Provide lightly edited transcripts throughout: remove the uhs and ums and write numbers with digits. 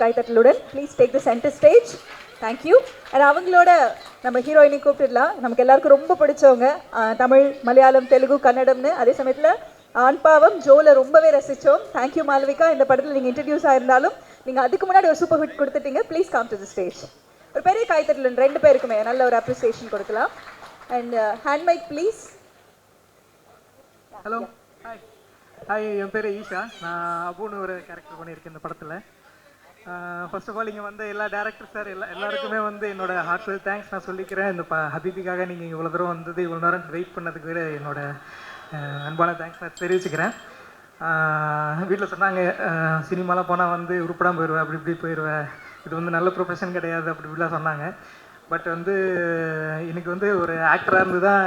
கைத்தட்டலுடன் please take the centre stage. Thank you. And அவங்களோட நம்ம ஹீரோயினை கூப்பிட்டுடலாம். நமக்கு எல்லாருக்கும் ரொம்ப பிடிச்சவங்க, தமிழ், மலையாளம், தெலுங்கு, கன்னடம்னு. அதே சமயத்தில் ஆண்பாவம் ஜோல ரொம்பவே ரசித்தோம். தேங்க்யூ மாளவிகா. இந்த படத்தில் நீங்கள் இன்ட்ரடியூஸ் ஆயிருந்தாலும் நீங்கள் அதுக்கு முன்னாடி ஒரு சூப்பர் ஹிட் கொடுத்துட்டீங்க. Please come to the stage. ஒரு பெரிய கைத்தட்டலுடன் ரெண்டு பேருக்குமே நல்ல ஒரு அப்ரிசியேஷன் கொடுக்கலாம். And hand mic please. Hello, hi hi, என் பேர் ஈஷா. நான் அபுன்னு ஒரு கேரக்டர் பண்ணியிருக்கேன் இந்த படத்தில். ஃபர்ஸ்ட் ஆஃப் ஆல் இங்கே வந்து எல்லா டேரக்டர் சார் எல்லாருக்குமே வந்து என்னோட ஹார்ட்ஃபுல் தேங்க்ஸ் நான் சொல்லிக்கிறேன். இந்த ஹபீபிக்காக நீங்கள் இவ்வளோ தூரம் வந்தது, இவ்வளோ நேரம் வெயிட் பண்ணதுக்கு என்னோட அன்பான தேங்க்ஸ் நான் தெரிவிச்சுக்கிறேன். வீட்டில் சொன்னாங்க, சினிமாலாம் போனால் வந்து உருப்படாமல் போயிடுவேன், அப்படி இப்படி போயிடுவேன், இது வந்து நல்ல ப்ரொஃபஷன் கிடையாது, அப்படி இப்படிலாம் சொன்னாங்க. பட் வந்து எனக்கு வந்து ஒரு ஆக்டராக இருந்து தான்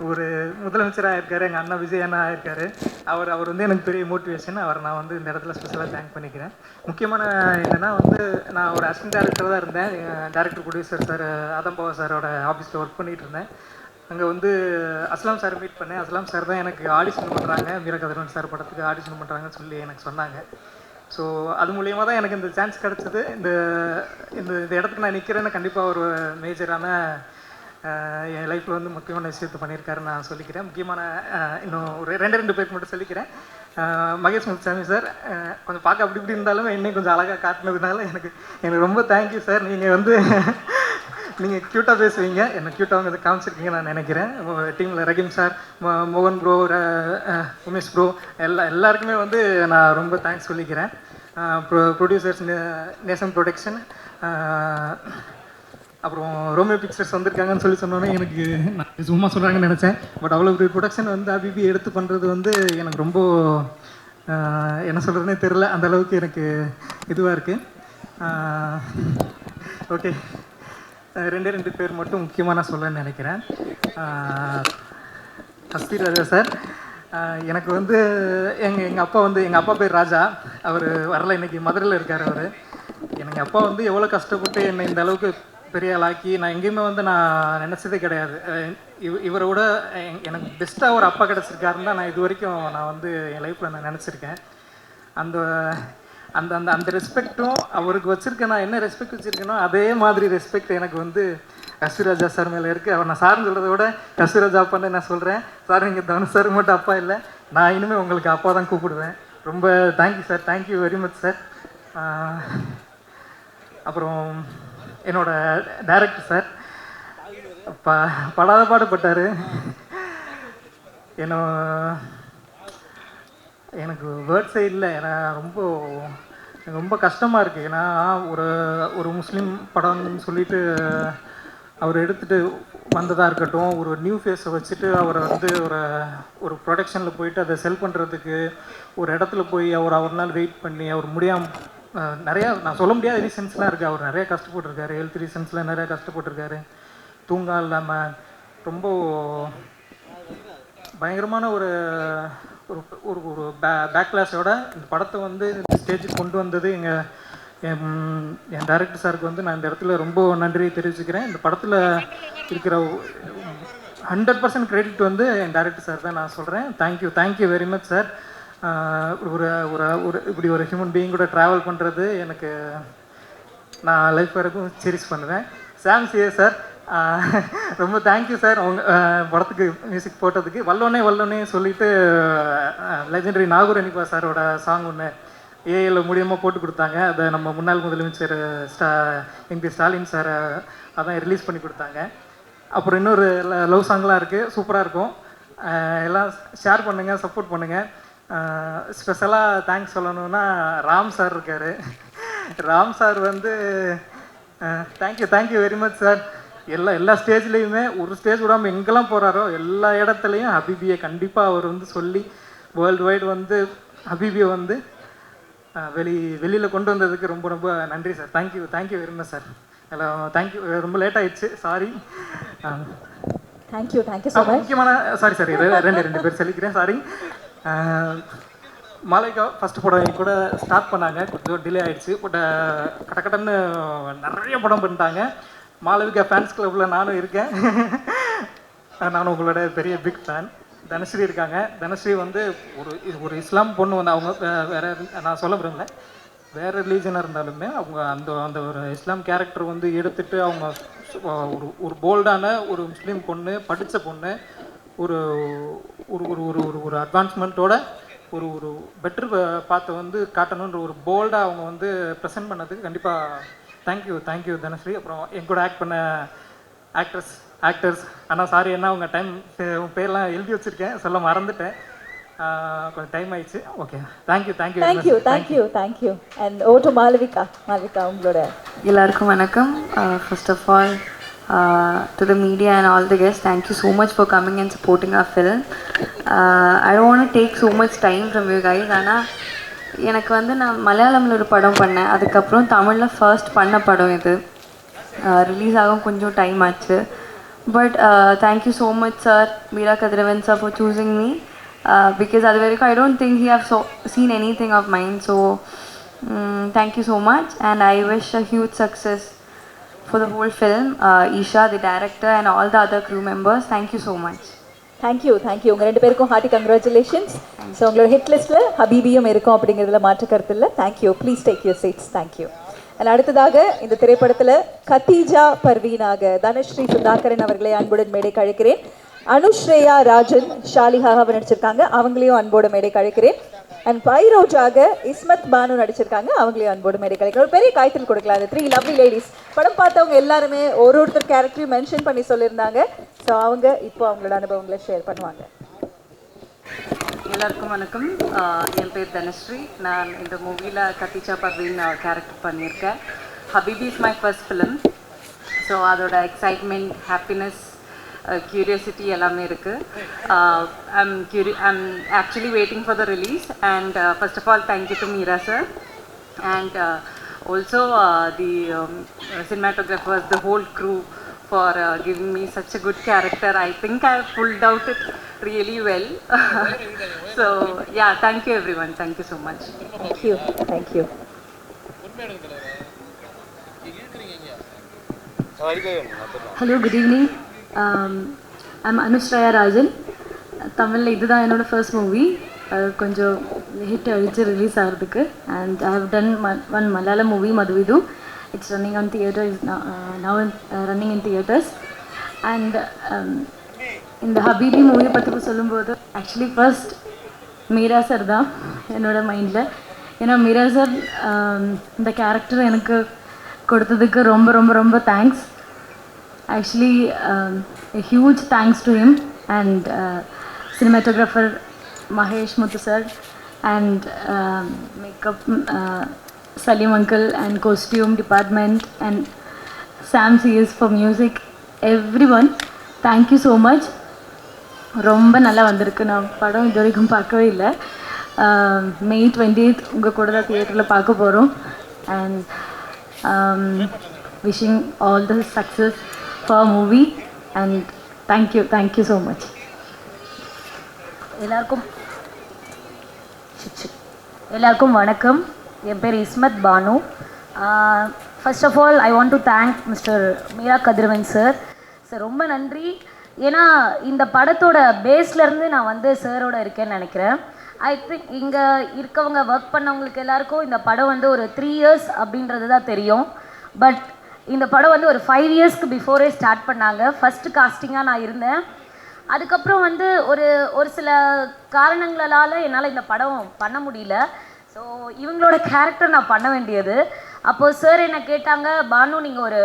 ஒரு முதலமைச்சராக ஆயிருக்காரு, எங்கள் அண்ணா விஜய் அண்ணா ஆயிருக்காரு. அவர் வந்து எனக்கு பெரிய மோட்டிவேஷன். அவரை நான் வந்து இந்த இடத்துல ஸ்பெஷலாக தேங்க் பண்ணிக்கிறேன். முக்கியமான என்னென்னா வந்து நான் ஒரு அசிஸ்டன்ட் டேரக்டர் தான் இருந்தேன். டேரக்டர் ப்ரொடியூசர் சார் ஆதம்பாவா சாரோட ஆஃபீஸில் ஒர்க் பண்ணிகிட்டு இருந்தேன். அங்கே வந்து அஸ்லாம் சார் மீட் பண்ணேன். அஸ்லாம் சார் தான் எனக்கு ஆடிஷன் பண்ணுறாங்க, வீரகதிரவன் சார் படத்துக்கு ஆடிஷன் பண்ணுறாங்கன்னு சொல்லி எனக்கு சொன்னாங்க. ஸோ அது மூலியமாக தான் எனக்கு இந்த சான்ஸ் கிடச்சிது. இந்த இந்த இந்த இடத்துக்கு நான் நிற்கிறேன்னு கண்டிப்பாக ஒரு மேஜரான என் லைஃப்பில் வந்து முக்கியமான விஷயத்தை பண்ணியிருக்காருன்னு நான் சொல்லிக்கிறேன். முக்கியமான இன்னும் ஒரு ரெண்டு பேருக்கு மட்டும் சொல்லிக்கிறேன். மகேஷ் முத்துசாமி சார் கொஞ்சம் பார்க்க அப்படி இப்படி இருந்தாலும் என்னை கொஞ்சம் அழகாக காட்டினதுனால எனக்கு ரொம்ப தேங்க்யூ சார். நீங்கள் வந்து நீங்கள் க்யூட்டாக பேசுவீங்க, என்னை க்யூட்டாக வந்து காமிச்சிருக்கீங்க நான் நினைக்கிறேன். டீமில் ரஹீம் சார், மோகன் ப்ரோ, உமேஷ் ப்ரோ, எல்லாருக்குமே வந்து நான் ரொம்ப தேங்க்ஸ் சொல்லிக்கிறேன். ப்ரொடியூசர்ஸ் நேசன் ப்ரொடக்ஷன், அப்புறம் ரோமியோ பிக்சர்ஸ் வந்திருக்காங்கன்னு சொன்னோன்னே எனக்கு நான் சும்மா சொல்கிறாங்கன்னு நினச்சேன். பட் அவ்வளோ பெரிய ப்ரொடக்ஷன் வந்து ஹபீபி எடுத்து பண்ணுறது வந்து எனக்கு ரொம்ப என்ன சொல்கிறதுனே தெரில, அந்தளவுக்கு எனக்கு இதுவாக இருக்குது. ஓகே, ரெண்டு பேர் மட்டும் முக்கியமாக நான் சொல்லணும்னு நினைக்கிறேன். ஹஸ்தி ராஜா சார், எனக்கு வந்து எங்கள் அப்பா பேர் ராஜா. அவர் வரல, இன்றைக்கி மதுரையில் இருக்கார். அவர் எங்கள் அப்பா வந்து எவ்வளோ கஷ்டப்பட்டு என்னை இந்த அளவுக்கு பெரிய ஆளாக்கி நான் எங்கேயுமே வந்து நான் நினச்சதே கிடையாது. இவரை விட எனக்கு பெஸ்ட்டாக ஒரு அப்பா கிடச்சிருக்காருன்னு தான் நான் இது வரைக்கும் நான் வந்து என் லைஃப்பில் நான் நினச்சிருக்கேன். அந்த அந்த அந்த அந்த ரெஸ்பெக்டும் அவருக்கு வச்சுருக்கேன். நான் என்ன ரெஸ்பெக்ட் வச்சுருக்கேனோ அதே மாதிரி ரெஸ்பெக்ட் எனக்கு வந்து கஸ்தூராஜா சார் மேலே இருக்குது. அவர் நான் சார்னு சொல்கிறத விட கஸ்தூராஜா அப்பான்னு நான் சொல்கிறேன். சார், நீங்கள் தனுஷ் சார் மட்டும் அப்பா இல்லை, நான் இனிமேல் உங்களுக்கு அப்பா தான் கூப்பிடுவேன். ரொம்ப thank you sir, thank you very much sir. அப்புறம் என்னோட டைரக்டர் சார் படாத பாடுபட்டார். எனக்கு வேர்ட்ஸே இல்லை. ஏன்னா ரொம்ப கஷ்டமாக இருக்குது. ஏன்னா ஒரு முஸ்லீம் படம்னு சொல்லிட்டு அவர் எடுத்துகிட்டு வந்ததாக இருக்கட்டும், ஒரு நியூ ஃபேஸை வச்சுட்டு அவரை வந்து ஒரு ப்ரொடக்ஷனில் போயிட்டு அதை செல் பண்ணுறதுக்கு ஒரு இடத்துல போய் அவரால் வெயிட் பண்ணி அவர் முடியாமல் நிறையா நான் சொல்ல முடியாத ரீசன்ஸ்லாம் இருக்குது. அவர் நிறையா கஷ்டப்பட்டுருக்காரு, ஹெல்த் ரீசன்ஸில் நிறையா கஷ்டப்பட்டுருக்காரு, தூங்க இல்லாமல் ரொம்ப பயங்கரமான ஒரு ஒரு ஒரு பேக்லாஸோட இந்த படத்தை வந்து இந்த ஸ்டேஜுக்கு கொண்டு வந்தது என் டைரக்டர் சாருக்கு வந்து நான் இந்த இடத்துல ரொம்ப நன்றியை தெரிவிச்சுக்கிறேன். இந்த படத்தில் இருக்கிற 100% கிரெடிட் வந்து என் டைரக்டர் சார் தான் நான் சொல்கிறேன். Thank you very much sir. ஒரு இப்படி ஒரு ஹியூமன் பீயிங் கூட ட்ராவல் பண்ணுறது எனக்கு நான் லைஃப் வரைக்கும் செரிஷ் பண்ணுவேன். சாம் சிஏ சார், ரொம்ப தேங்க்யூ சார். அவங்க படத்துக்கு மியூசிக் போட்டதுக்கு வல்லோனே சொல்லிவிட்டு லெஜெண்டரி நாகூர் அனிபா சாரோட சாங் ஒன்று ஏஐயில் மூலியமாக போட்டு கொடுத்தாங்க. அதை நம்ம முன்னாள் முதலமைச்சர் எம்பி ஸ்டாலின் சாரை அதான் ரிலீஸ் பண்ணி கொடுத்தாங்க. அப்புறம் இன்னொரு லவ் சாங்லாம் இருக்குது, சூப்பராக இருக்கும். எல்லாம் ஷேர் பண்ணுங்கள், சப்போர்ட் பண்ணுங்கள். ஸ்பெஷலாக தேங்க்ஸ் சொல்லணுன்னா ராம் சார் இருக்கார். ராம் சார் வந்து தேங்க்யூ வெரி மச் சார். எல்லா ஸ்டேஜ்லேயுமே ஒரு ஸ்டேஜ் விடாமல் எங்கெல்லாம் போகிறாரோ எல்லா இடத்துலையும் ஹபீபியை கண்டிப்பாக அவர் வந்து சொல்லி வேர்ல்டு வைடு வந்து ஹபீபியை வந்து வெளியில் கொண்டு வந்ததுக்கு ரொம்ப நன்றி sir. Thank you very much sir. எல்லாம் தேங்க்யூ. ரொம்ப லேட் ஆகிடுச்சு, சாரி. Thank you so much. முக்கியமான சாரி ரெண்டு பேர் சொல்லிக்கிறேன், சாரி. மாலைக்கா ஃபஸ்ட்டு படம் கூட ஸ்டார்ட் பண்ணாங்க, கொஞ்சம் டிலே ஆகிடுச்சு. பட் கடன்னு நிறைய படம் பண்ணிட்டாங்க. மாளவிகா ஃபேன்ஸ் கிளப்பில் நானும் இருக்கேன். நானும் உங்களோட பெரிய பிக் ஃபேன். தனஸ்ரீ இருக்காங்க. தனஸ்ரீ வந்து ஒரு இஸ்லாம் பொண்ணு வந்து அவங்க வேறு நான் சொல்ல விரும்பல. வேறு ரிலீஜனாக இருந்தாலுமே அவங்க அந்த அந்த ஒரு இஸ்லாம் கேரக்டர் வந்து எடுத்துகிட்டு அவங்க ஒரு ஒரு போல்டான ஒரு முஸ்லீம் பொண்ணு, படித்த பொண்ணு, ஒரு ஒரு ஒரு ஒரு ஒரு ஒரு அட்வான்ஸ்மெண்ட்டோட ஒரு ஒரு பெட்டர் பார்த்து வந்து காட்டணுன்ற ஒரு போல்டாக அவங்க வந்து ப்ரெசென்ட் பண்ணதுக்கு கண்டிப்பாக தேங்க்யூ தனஸ்ரீ. அப்புறம் என் கூட ஆக்ட் பண்ண ஆக்டர்ஸ் ஆனால் சாரி, என்ன உங்கள் டைம் உங்கள் பேர்லாம் எழுதி வச்சுருக்கேன், சொல்ல மறந்துட்டேன், கொஞ்சம் டைம் ஆயிடுச்சு. Okay, thank you. And oh to Malavika உங்களோட. எல்லாருக்கும் வணக்கம். First of all to the media and all the guests, thank you so much for coming and supporting our film. I don't want to take so much time from you guys. ஆனால் எனக்கு வந்து நான் மலையாளமில் ஒரு படம் பண்ணேன், அதுக்கப்புறம் தமிழில் first பண்ண படம் இது. ரிலீஸ் ஆகும் கொஞ்சம் டைம் ஆச்சு. But thank you so much sir, Meera Kathiravan sir, for choosing me. Because அது வரைக்கும் I don't think he have seen anything of mine. So thank you so much and I wish a huge success for the whole film. Isha, the director, and all the other crew members, thank you so much. Thank you. உங்கள் 2 பேருக்கும் hearty congratulations. So உங்களோட hit லிஸ்ட்டில் ஹபீபியும் இருக்கும் அப்படிங்கிறதுல மாற்று கருத்து இல்லை. Thank you. Please take your seats. Thank you. And அடுத்ததாக இந்த திரைப்படத்தில் கத்தீஜா பர்வீனாக தனஸ்ரீ சுதாகரன் அவர்களை அன்புடன் மேடைக்கு அழைக்கிறேன். அனுஸ்ரேயா ராஜன் ஷாலிஹாக நடிச்சிருக்காங்க, அவங்களையும் அன்போடு மேடைக்கு அழைக்கிறேன். அண்ட் பைரோஜாக இஸ்மத் பானு நடிச்சிருக்காங்க, அவங்களையும் அன்போடு மேடைக்கு அழைக்கிறேன். ஒரு பெரிய காய்ச்சல் கொடுக்கலாம். அந்த 3 லவ்லி லேடிஸ் படம் பார்த்தவங்க எல்லாருமே ஒருத்தர் கேரக்டரையும் மென்ஷன் பண்ணி சொல்லியிருந்தாங்க. ஸோ அவங்க இப்போ அவங்களோட அனுபவங்களை ஷேர் பண்ணுவாங்க. எல்லாருக்கும் வணக்கம். என் பேர் தனஸ்ரீ. நான் இந்த மூவியில் கத்தீஜா பர்வீன் கேரக்டர் பண்ணியிருக்கேன். Habibi is my first film. So அதோட எக்ஸைட்மெண்ட், ஹாப்பினஸ், curiosity எல்லாமே இருக்குது. I'm actually waiting for the release and first of all thank you to Meera sir and also the cinematographers, the whole crew for giving me such a good character. I think I pulled out it really well. So yeah, thank you everyone, thank you so much. Thank you. Hello, good evening. I'm Anushraya Rajan. தமிழில் இதுதான் என்னோடய first movie. கொஞ்சம் hit அடித்து release ஆகிறதுக்கு. And I have done one Malayalam movie Madhuvidhu. It's running on theatre, now running in theatres. And இந்த ஹபீபி மூவியை பற்றி சொல்லும்போது ஆக்சுவலி ஃபர்ஸ்ட் மீரா சார் தான் என்னோடய மைண்டில். ஏன்னா மீரா சார் இந்த கேரக்டர் எனக்கு கொடுத்ததுக்கு ரொம்ப ரொம்ப ரொம்ப thanks. Actually, a huge thanks to him and cinematographer Mahesh Muthu sir and makeup Salim uncle and costume department and Sam CS for music. Everyone, thank you so much. ரொம்ப நல்லா வந்திருக்கு. நான் படம் இது வரைக்கும் பார்க்கவே இல்லை. May 20th உங்கள் கூட தான் தியேட்டரில் பார்க்க போகிறோம். And wishing all the success for movie and thank you so much. எல்லாருக்கும் வணக்கம். என் பேர் Ismath Banu. First of all I want to thank mister Meera Kathiravan sir. Sir ரொம்ப நன்றி. ஏன்னா இந்த படத்தோட பேஸ்லேருந்து நான் வந்து சாரோட இருக்கேன்னு நினைக்கிறேன். ஐ திங்க் இங்கே இருக்கவங்க ஒர்க் பண்ணவங்களுக்கு எல்லாருக்கும் இந்த படம் வந்து ஒரு 3 years அப்படின்றது தான் தெரியும். பட் இந்த படம் வந்து ஒரு 5 yearsக்கு பிஃபோரே ஸ்டார்ட் பண்ணாங்க. ஃபஸ்ட்டு காஸ்டிங்காக நான் இருந்தேன். அதுக்கப்புறம் வந்து ஒரு சில காரணங்களால் என்னால் இந்த படம் பண்ண முடியல. ஸோ இவங்களோட கேரக்டர் நான் பண்ண வேண்டியது. அப்போது சார் என்னை கேட்டாங்க, பானு நீங்கள் ஒரு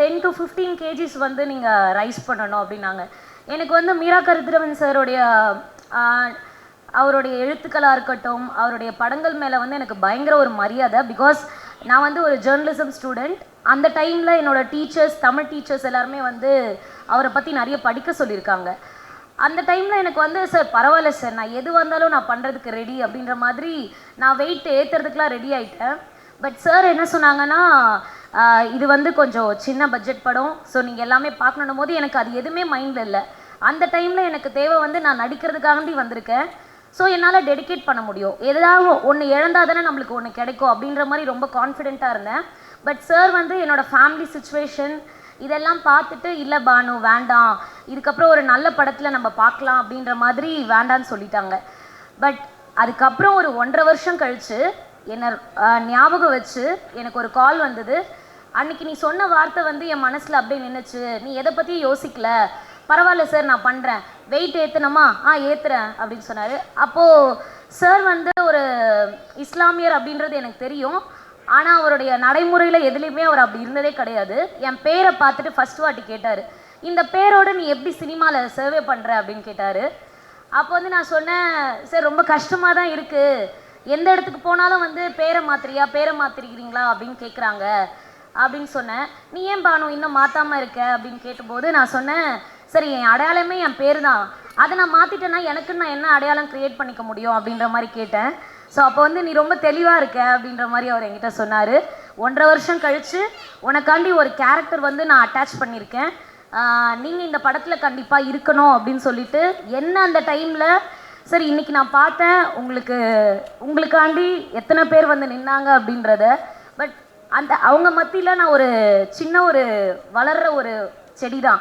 10 to 15 kgs வந்து நீங்கள் ரைஸ் பண்ணணும் அப்படின்னாங்க. எனக்கு வந்து மீரா கதிரவன் சாருடைய அவருடைய எழுத்துக்களாக இருக்கட்டும், அவருடைய படங்கள் மேலே வந்து எனக்கு பயங்கர ஒரு மரியாதை. பிகாஸ் நான் வந்து ஒரு ஜேர்னலிசம் ஸ்டூடெண்ட். அந்த டைமில் என்னோடய டீச்சர்ஸ், தமிழ் டீச்சர்ஸ் எல்லாருமே வந்து அவரை பற்றி நிறைய படிக்க சொல்லியிருக்காங்க. அந்த டைமில் எனக்கு வந்து சார் பரவாயில்ல சார், நான் எது வந்தாலும் நான் பண்ணுறதுக்கு ரெடி அப்படின்ற மாதிரி நான் வெயிட் ஏற்றுறதுக்குலாம் ரெடி ஆகிட்டேன். பட் சார் என்ன சொன்னாங்கன்னா, இது வந்து கொஞ்சம் சின்ன பட்ஜெட் படம், ஸோ நீங்கள் எல்லாமே பார்க்கணும் போது எனக்கு அது எதுவுமே மைண்டில் இல்லை. அந்த டைமில் எனக்கு தேவை வந்து நான் நடிக்கிறதுக்காண்டி வந்திருக்கேன். ஸோ என்னால் டெடிகேட் பண்ண முடியும். எதாவது ஒன்று இழந்தால் தானே நம்மளுக்கு ஒன்று கிடைக்கும் அப்படின்ற மாதிரி ரொம்ப கான்ஃபிடென்ட்டாக இருந்தேன். பட் சார் வந்து என்னோடய ஃபேமிலி சுச்சுவேஷன் இதெல்லாம் பார்த்துட்டு, இல்லை பானு வேண்டாம், இதுக்கப்புறம் ஒரு நல்ல படத்தில் நம்ம பார்க்கலாம் அப்படின்ற மாதிரி வேண்டான்னு சொல்லிட்டாங்க. பட் அதுக்கப்புறம் ஒரு 1.5 வருஷம் கழித்து என்னை ஞாபகம் வச்சு எனக்கு ஒரு கால் வந்தது. அன்னைக்கு நீ சொன்ன வார்த்தை வந்து என் மனசில் அப்படியே நின்றுச்சு. நீ எதை பற்றியும் யோசிக்கல, பரவாயில்ல சார் நான் பண்ணுறேன், வெயிட் ஏற்றுனமா ஏற்றுறேன் அப்படின்னு சொன்னார். அப்போது சார் வந்து ஒரு இஸ்லாமியர் அப்படின்றது எனக்கு தெரியும். ஆனால் அவருடைய நடைமுறையில் எதுலேயுமே அவர் அப்படி இருந்ததே கிடையாது. என் பேரை பார்த்துட்டு ஃபஸ்ட் வாட்டி கேட்டார், இந்த பேரோடு நீ எப்படி சினிமாவில் சர்வே பண்ணுற அப்படின்னு கேட்டார். அப்போ வந்து நான் சொன்னேன், சார் ரொம்ப கஷ்டமாக தான் இருக்குது, எந்த இடத்துக்கு போனாலும் வந்து பேரை மாற்றிருக்கிறீங்களா அப்படின்னு கேட்குறாங்க அப்படின்னு சொன்னேன். நீ ஏன் பானு இன்னும் மாற்றாமல் இருக்க அப்படின்னு கேட்டபோது நான் சொன்னேன், சரி என் அடையாளமே என் பேர் தான், அதை நான் மாற்றிட்டேன்னா எனக்குன்னு நான் என்ன அடையாளம் க்ரியேட் பண்ணிக்க முடியும் அப்படின்ற மாதிரி கேட்டேன். ஸோ அப்போ வந்து நீ ரொம்ப தெளிவாக இருக்க அப்படின்ற மாதிரி அவர் என்கிட்ட சொன்னார். 1.5 வருஷம் கழித்து உனக்காண்டி ஒரு கேரக்டர் வந்து நான் அட்டாச் பண்ணியிருக்கேன், நீங்கள் இந்த படத்தில் கண்டிப்பாக இருக்கணும் அப்படின்னு சொல்லிட்டு என்ன அந்த டைமில் சரி இன்றைக்கி நான் பார்த்தேன் உங்களுக்காண்டி எத்தனை பேர் வந்து நின்னாங்க அப்படின்றத. பட் அந்த அவங்க மத்தியில் நான் ஒரு சின்ன ஒரு வளர்கிற ஒரு செடி தான்.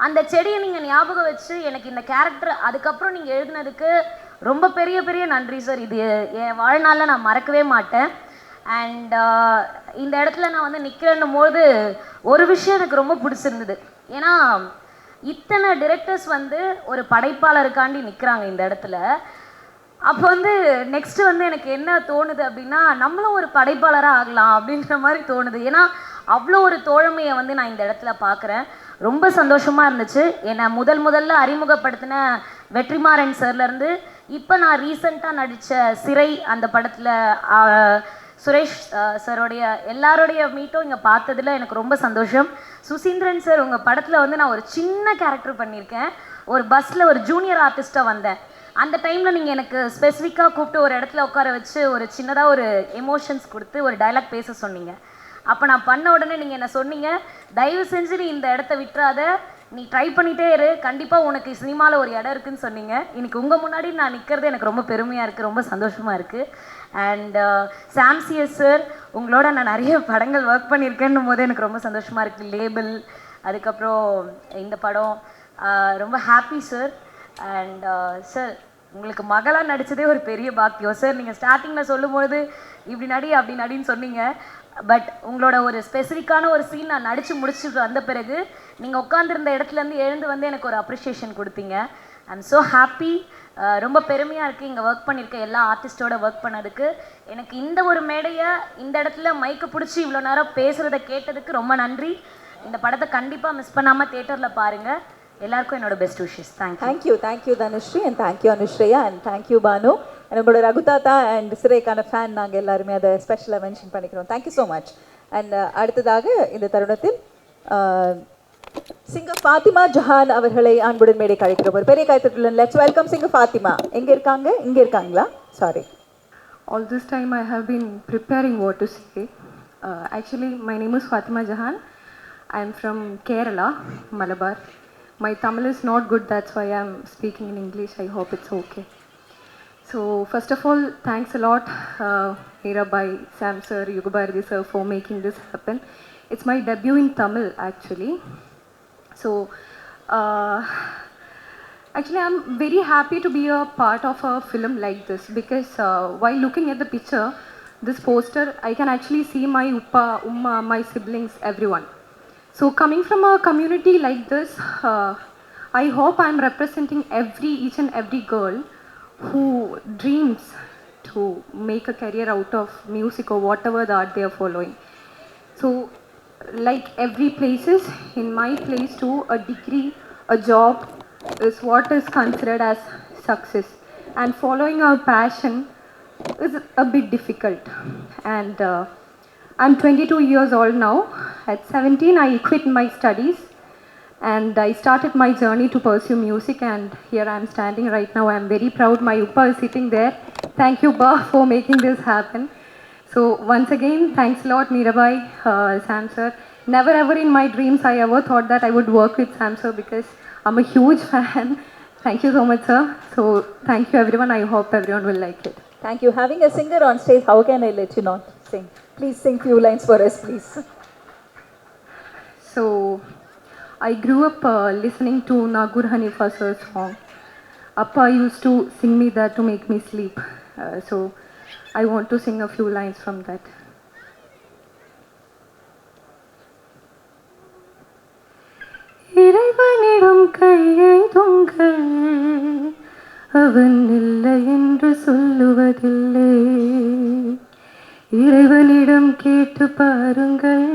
அந்த செடியை நீங்கள் ஞாபகம் வச்சு எனக்கு இந்த கேரக்டர் அதுக்கப்புறம் நீங்கள் எழுதினதுக்கு ரொம்ப பெரிய பெரிய நன்றி சார். இது என் வாழ்நாளில் நான் மறக்கவே மாட்டேன். அண்ட் இந்த இடத்துல நான் வந்து நிற்கிறேன்னும் போது ஒரு விஷயம் எனக்கு ரொம்ப பிடிச்சிருந்தது. ஏன்னா இத்தனை டிரெக்டர்ஸ் வந்து ஒரு படைப்பாளருக்காண்டி நிற்கிறாங்க இந்த இடத்துல. அப்போ வந்து நெக்ஸ்ட்டு வந்து எனக்கு என்ன தோணுது அப்படின்னா, நம்மளும் ஒரு படைப்பாளராக ஆகலாம் அப்படின்ற மாதிரி தோணுது. ஏன்னா அவ்வளோ ஒரு தோழமையை வந்து நான் இந்த இடத்துல பார்க்குறேன். ரொம்ப சந்தோஷமாக இருந்துச்சு. என்னை முதல்ல அறிமுகப்படுத்தின வெற்றிமாறன் சார்லேருந்து இப்போ நான் ரீசெண்டாக நடித்த சிறை அந்த படத்தில் சுரேஷ் சாரோடைய எல்லாரோடைய மீட்டும் இங்கே பார்த்ததில் எனக்கு ரொம்ப சந்தோஷம். சுசீந்திரன் சார் உங்கள் படத்தில் வந்து நான் ஒரு சின்ன கேரக்டர் பண்ணியிருக்கேன். ஒரு பஸ்ஸில் ஒரு ஜூனியர் ஆர்டிஸ்ட்டாக வந்தேன். அந்த டைமில் நீங்கள் எனக்கு ஸ்பெசிஃபிக்காக கூப்பிட்டு ஒரு இடத்துல உட்கார வச்சு ஒரு சின்னதாக ஒரு எமோஷன்ஸ் கொடுத்து ஒரு டைலாக் பேச சொன்னீங்க. அப்போ நான் பண்ண உடனே நீங்கள் என்ன சொன்னீங்க, தயவு செஞ்சு நீ இந்த இடத்த விட்டுறாத, நீ ட்ரை பண்ணிகிட்டே இரு, கண்டிப்பாக உனக்கு சினிமாவில் ஒரு இடம் இருக்குதுன்னு சொன்னீங்க. இன்றைக்கி உங்கள் முன்னாடி நான் நிற்கிறது எனக்கு ரொம்ப பெருமையாக இருக்குது, ரொம்ப சந்தோஷமாக இருக்குது. அண்ட் சாம்சியஸ் சார் உங்களோட நான் நிறைய படங்கள் ஒர்க் பண்ணியிருக்கேன்னும் போது எனக்கு ரொம்ப சந்தோஷமாக இருக்குது. லேபிள், அதுக்கப்புறம் இந்த படம், ரொம்ப ஹாப்பி சார். அண்ட் சார் உங்களுக்கு மகளாக நடித்ததே ஒரு பெரிய பாக்கியம் சார். நீங்கள் ஸ்டார்டிங்கில் சொல்லும்போது இப்படி நடி அப்படி நடின்னு சொன்னீங்க. பட் உங்களோட ஒரு ஸ்பெசிஃபிக்கான ஒரு சீன் நான் நடித்து முடிச்சுட்டு வந்த பிறகு நீங்கள் உட்காந்துருந்த இடத்துலேருந்து எழுந்து வந்து எனக்கு ஒரு அப்ரிஷியேஷன் கொடுத்தீங்க. I am so happy. ரொம்ப பெருமையாக இருக்குது இங்கே ஒர்க் பண்ணியிருக்க எல்லா ஆர்டிஸ்ட்டோட ஒர்க் பண்ணதுக்கு. எனக்கு இந்த ஒரு மேடையை இந்த இடத்துல மைக்கை பிடிச்சி இவ்வளோ நேரம் பேசுகிறத கேட்டதுக்கு ரொம்ப நன்றி. இந்த படத்தை கண்டிப்பாக மிஸ் பண்ணாமல் தேட்டரில் பாருங்கள். எல்லாருக்கும் என்னோட best wishes. Thank you Dhanushree and thank you Anushreya and thank you Bhanu. நம்மளோட ரகுதாத்தா அண்ட் சிறைக்கான ஃபேன் நாங்கள் எல்லாருமே அதை ஸ்பெஷலாக மென்ஷன் பண்ணிக்கிறோம். Thank you so much. அண்ட் அடுத்ததாக இந்த தருணத்தில் சிங்கர் ஃபாத்திமா ஜஹான் அவர்களை அன்புடன் மேடை கழிக்கிறோம். ஒரு பெரிய கைத்தட்டுடன் லெட்ஸ் வெல்கம் சிங்கர் ஃபாத்திமா. எங்கே இருக்காங்க? இங்கே இருக்காங்களா? Sorry. All this time I have been preparing what to say. Actually, my name is Fatima Jahan. I am from Kerala, Malabar. My Tamil is not good, that's why I am speaking in English. I hope it's okay. So, first of all, thanks a lot, Meerabai, Sam sir, Yugabardi sir for making this happen. It's my debut in Tamil actually. So, actually I'm very happy to be a part of a film like this because while looking at the picture, this poster, I can actually see my uppa, umma, my siblings, everyone. So coming from a community like this, I hope I'm representing each and every girl who dreams to make a career out of music or whatever the art they are following. So like every places, in my place too, a degree, a job is what is considered as success, and following our passion is a bit difficult. And I'm 22 years old now. At 17 I quit my studies and I started my journey to pursue music, and here I'm standing right now. I'm very proud. My uppa is sitting there. Thank you Ba for making this happen. So once again, thanks a lot Meerabai, Sam sir. Never ever in my dreams I ever thought that I would work with Sam sir because I'm a huge fan. Thank you so much sir. So thank you everyone. I hope everyone will like it. Thank you. Having a singer on stage, how can I let you not sing? Please sing few lines for us, please. So I grew up listening to Nagur Hanifa sir's song. Appa used to sing me that to make me sleep. So I want to sing a few lines from that. இறைவனிடம் கையை தொங்கள் அவன் இல்லை என்று சொல்லுவதில்லை, இறைவனிடம் கேட்டு பாருங்கள்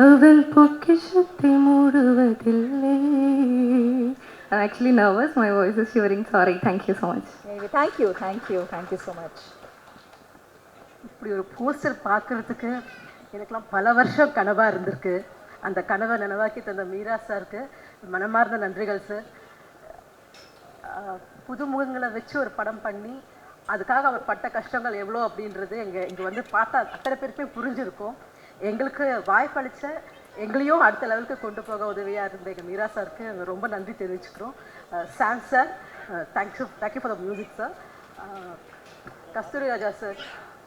அவன் பொக்கிஷத்தை மூடுவதில்லை. I'm actually nervous, my voice is shivering, sorry. Thank you so much. Thank you so much. இப்படி ஒரு போஸ்டர் பார்க்குறதுக்கு எனக்கெல்லாம் பல வருஷம் கனவாக இருந்திருக்கு. அந்த கனவை நனவாக்கி தந்த மீரா சாருக்கு மனமார்ந்த நன்றிகள் சார். புதுமுகங்களை வச்சு ஒரு படம் பண்ணி அதுக்காக அவர் பட்ட கஷ்டங்கள் எவ்வளோ அப்படின்றது இங்கே வந்து பார்த்தா அத்தனை பேருக்குமே புரிஞ்சிருக்கும். எங்களுக்கு வாய்ப்பளித்த எங்களையும் அடுத்த லெவலுக்கு கொண்டு போக உதவியாக இருந்த எங்கள் மீரா சாருக்கு ரொம்ப நன்றி தெரிவிச்சுக்கிறோம். Sam sir, thank you for the music sir. Kasthuri Raja sir,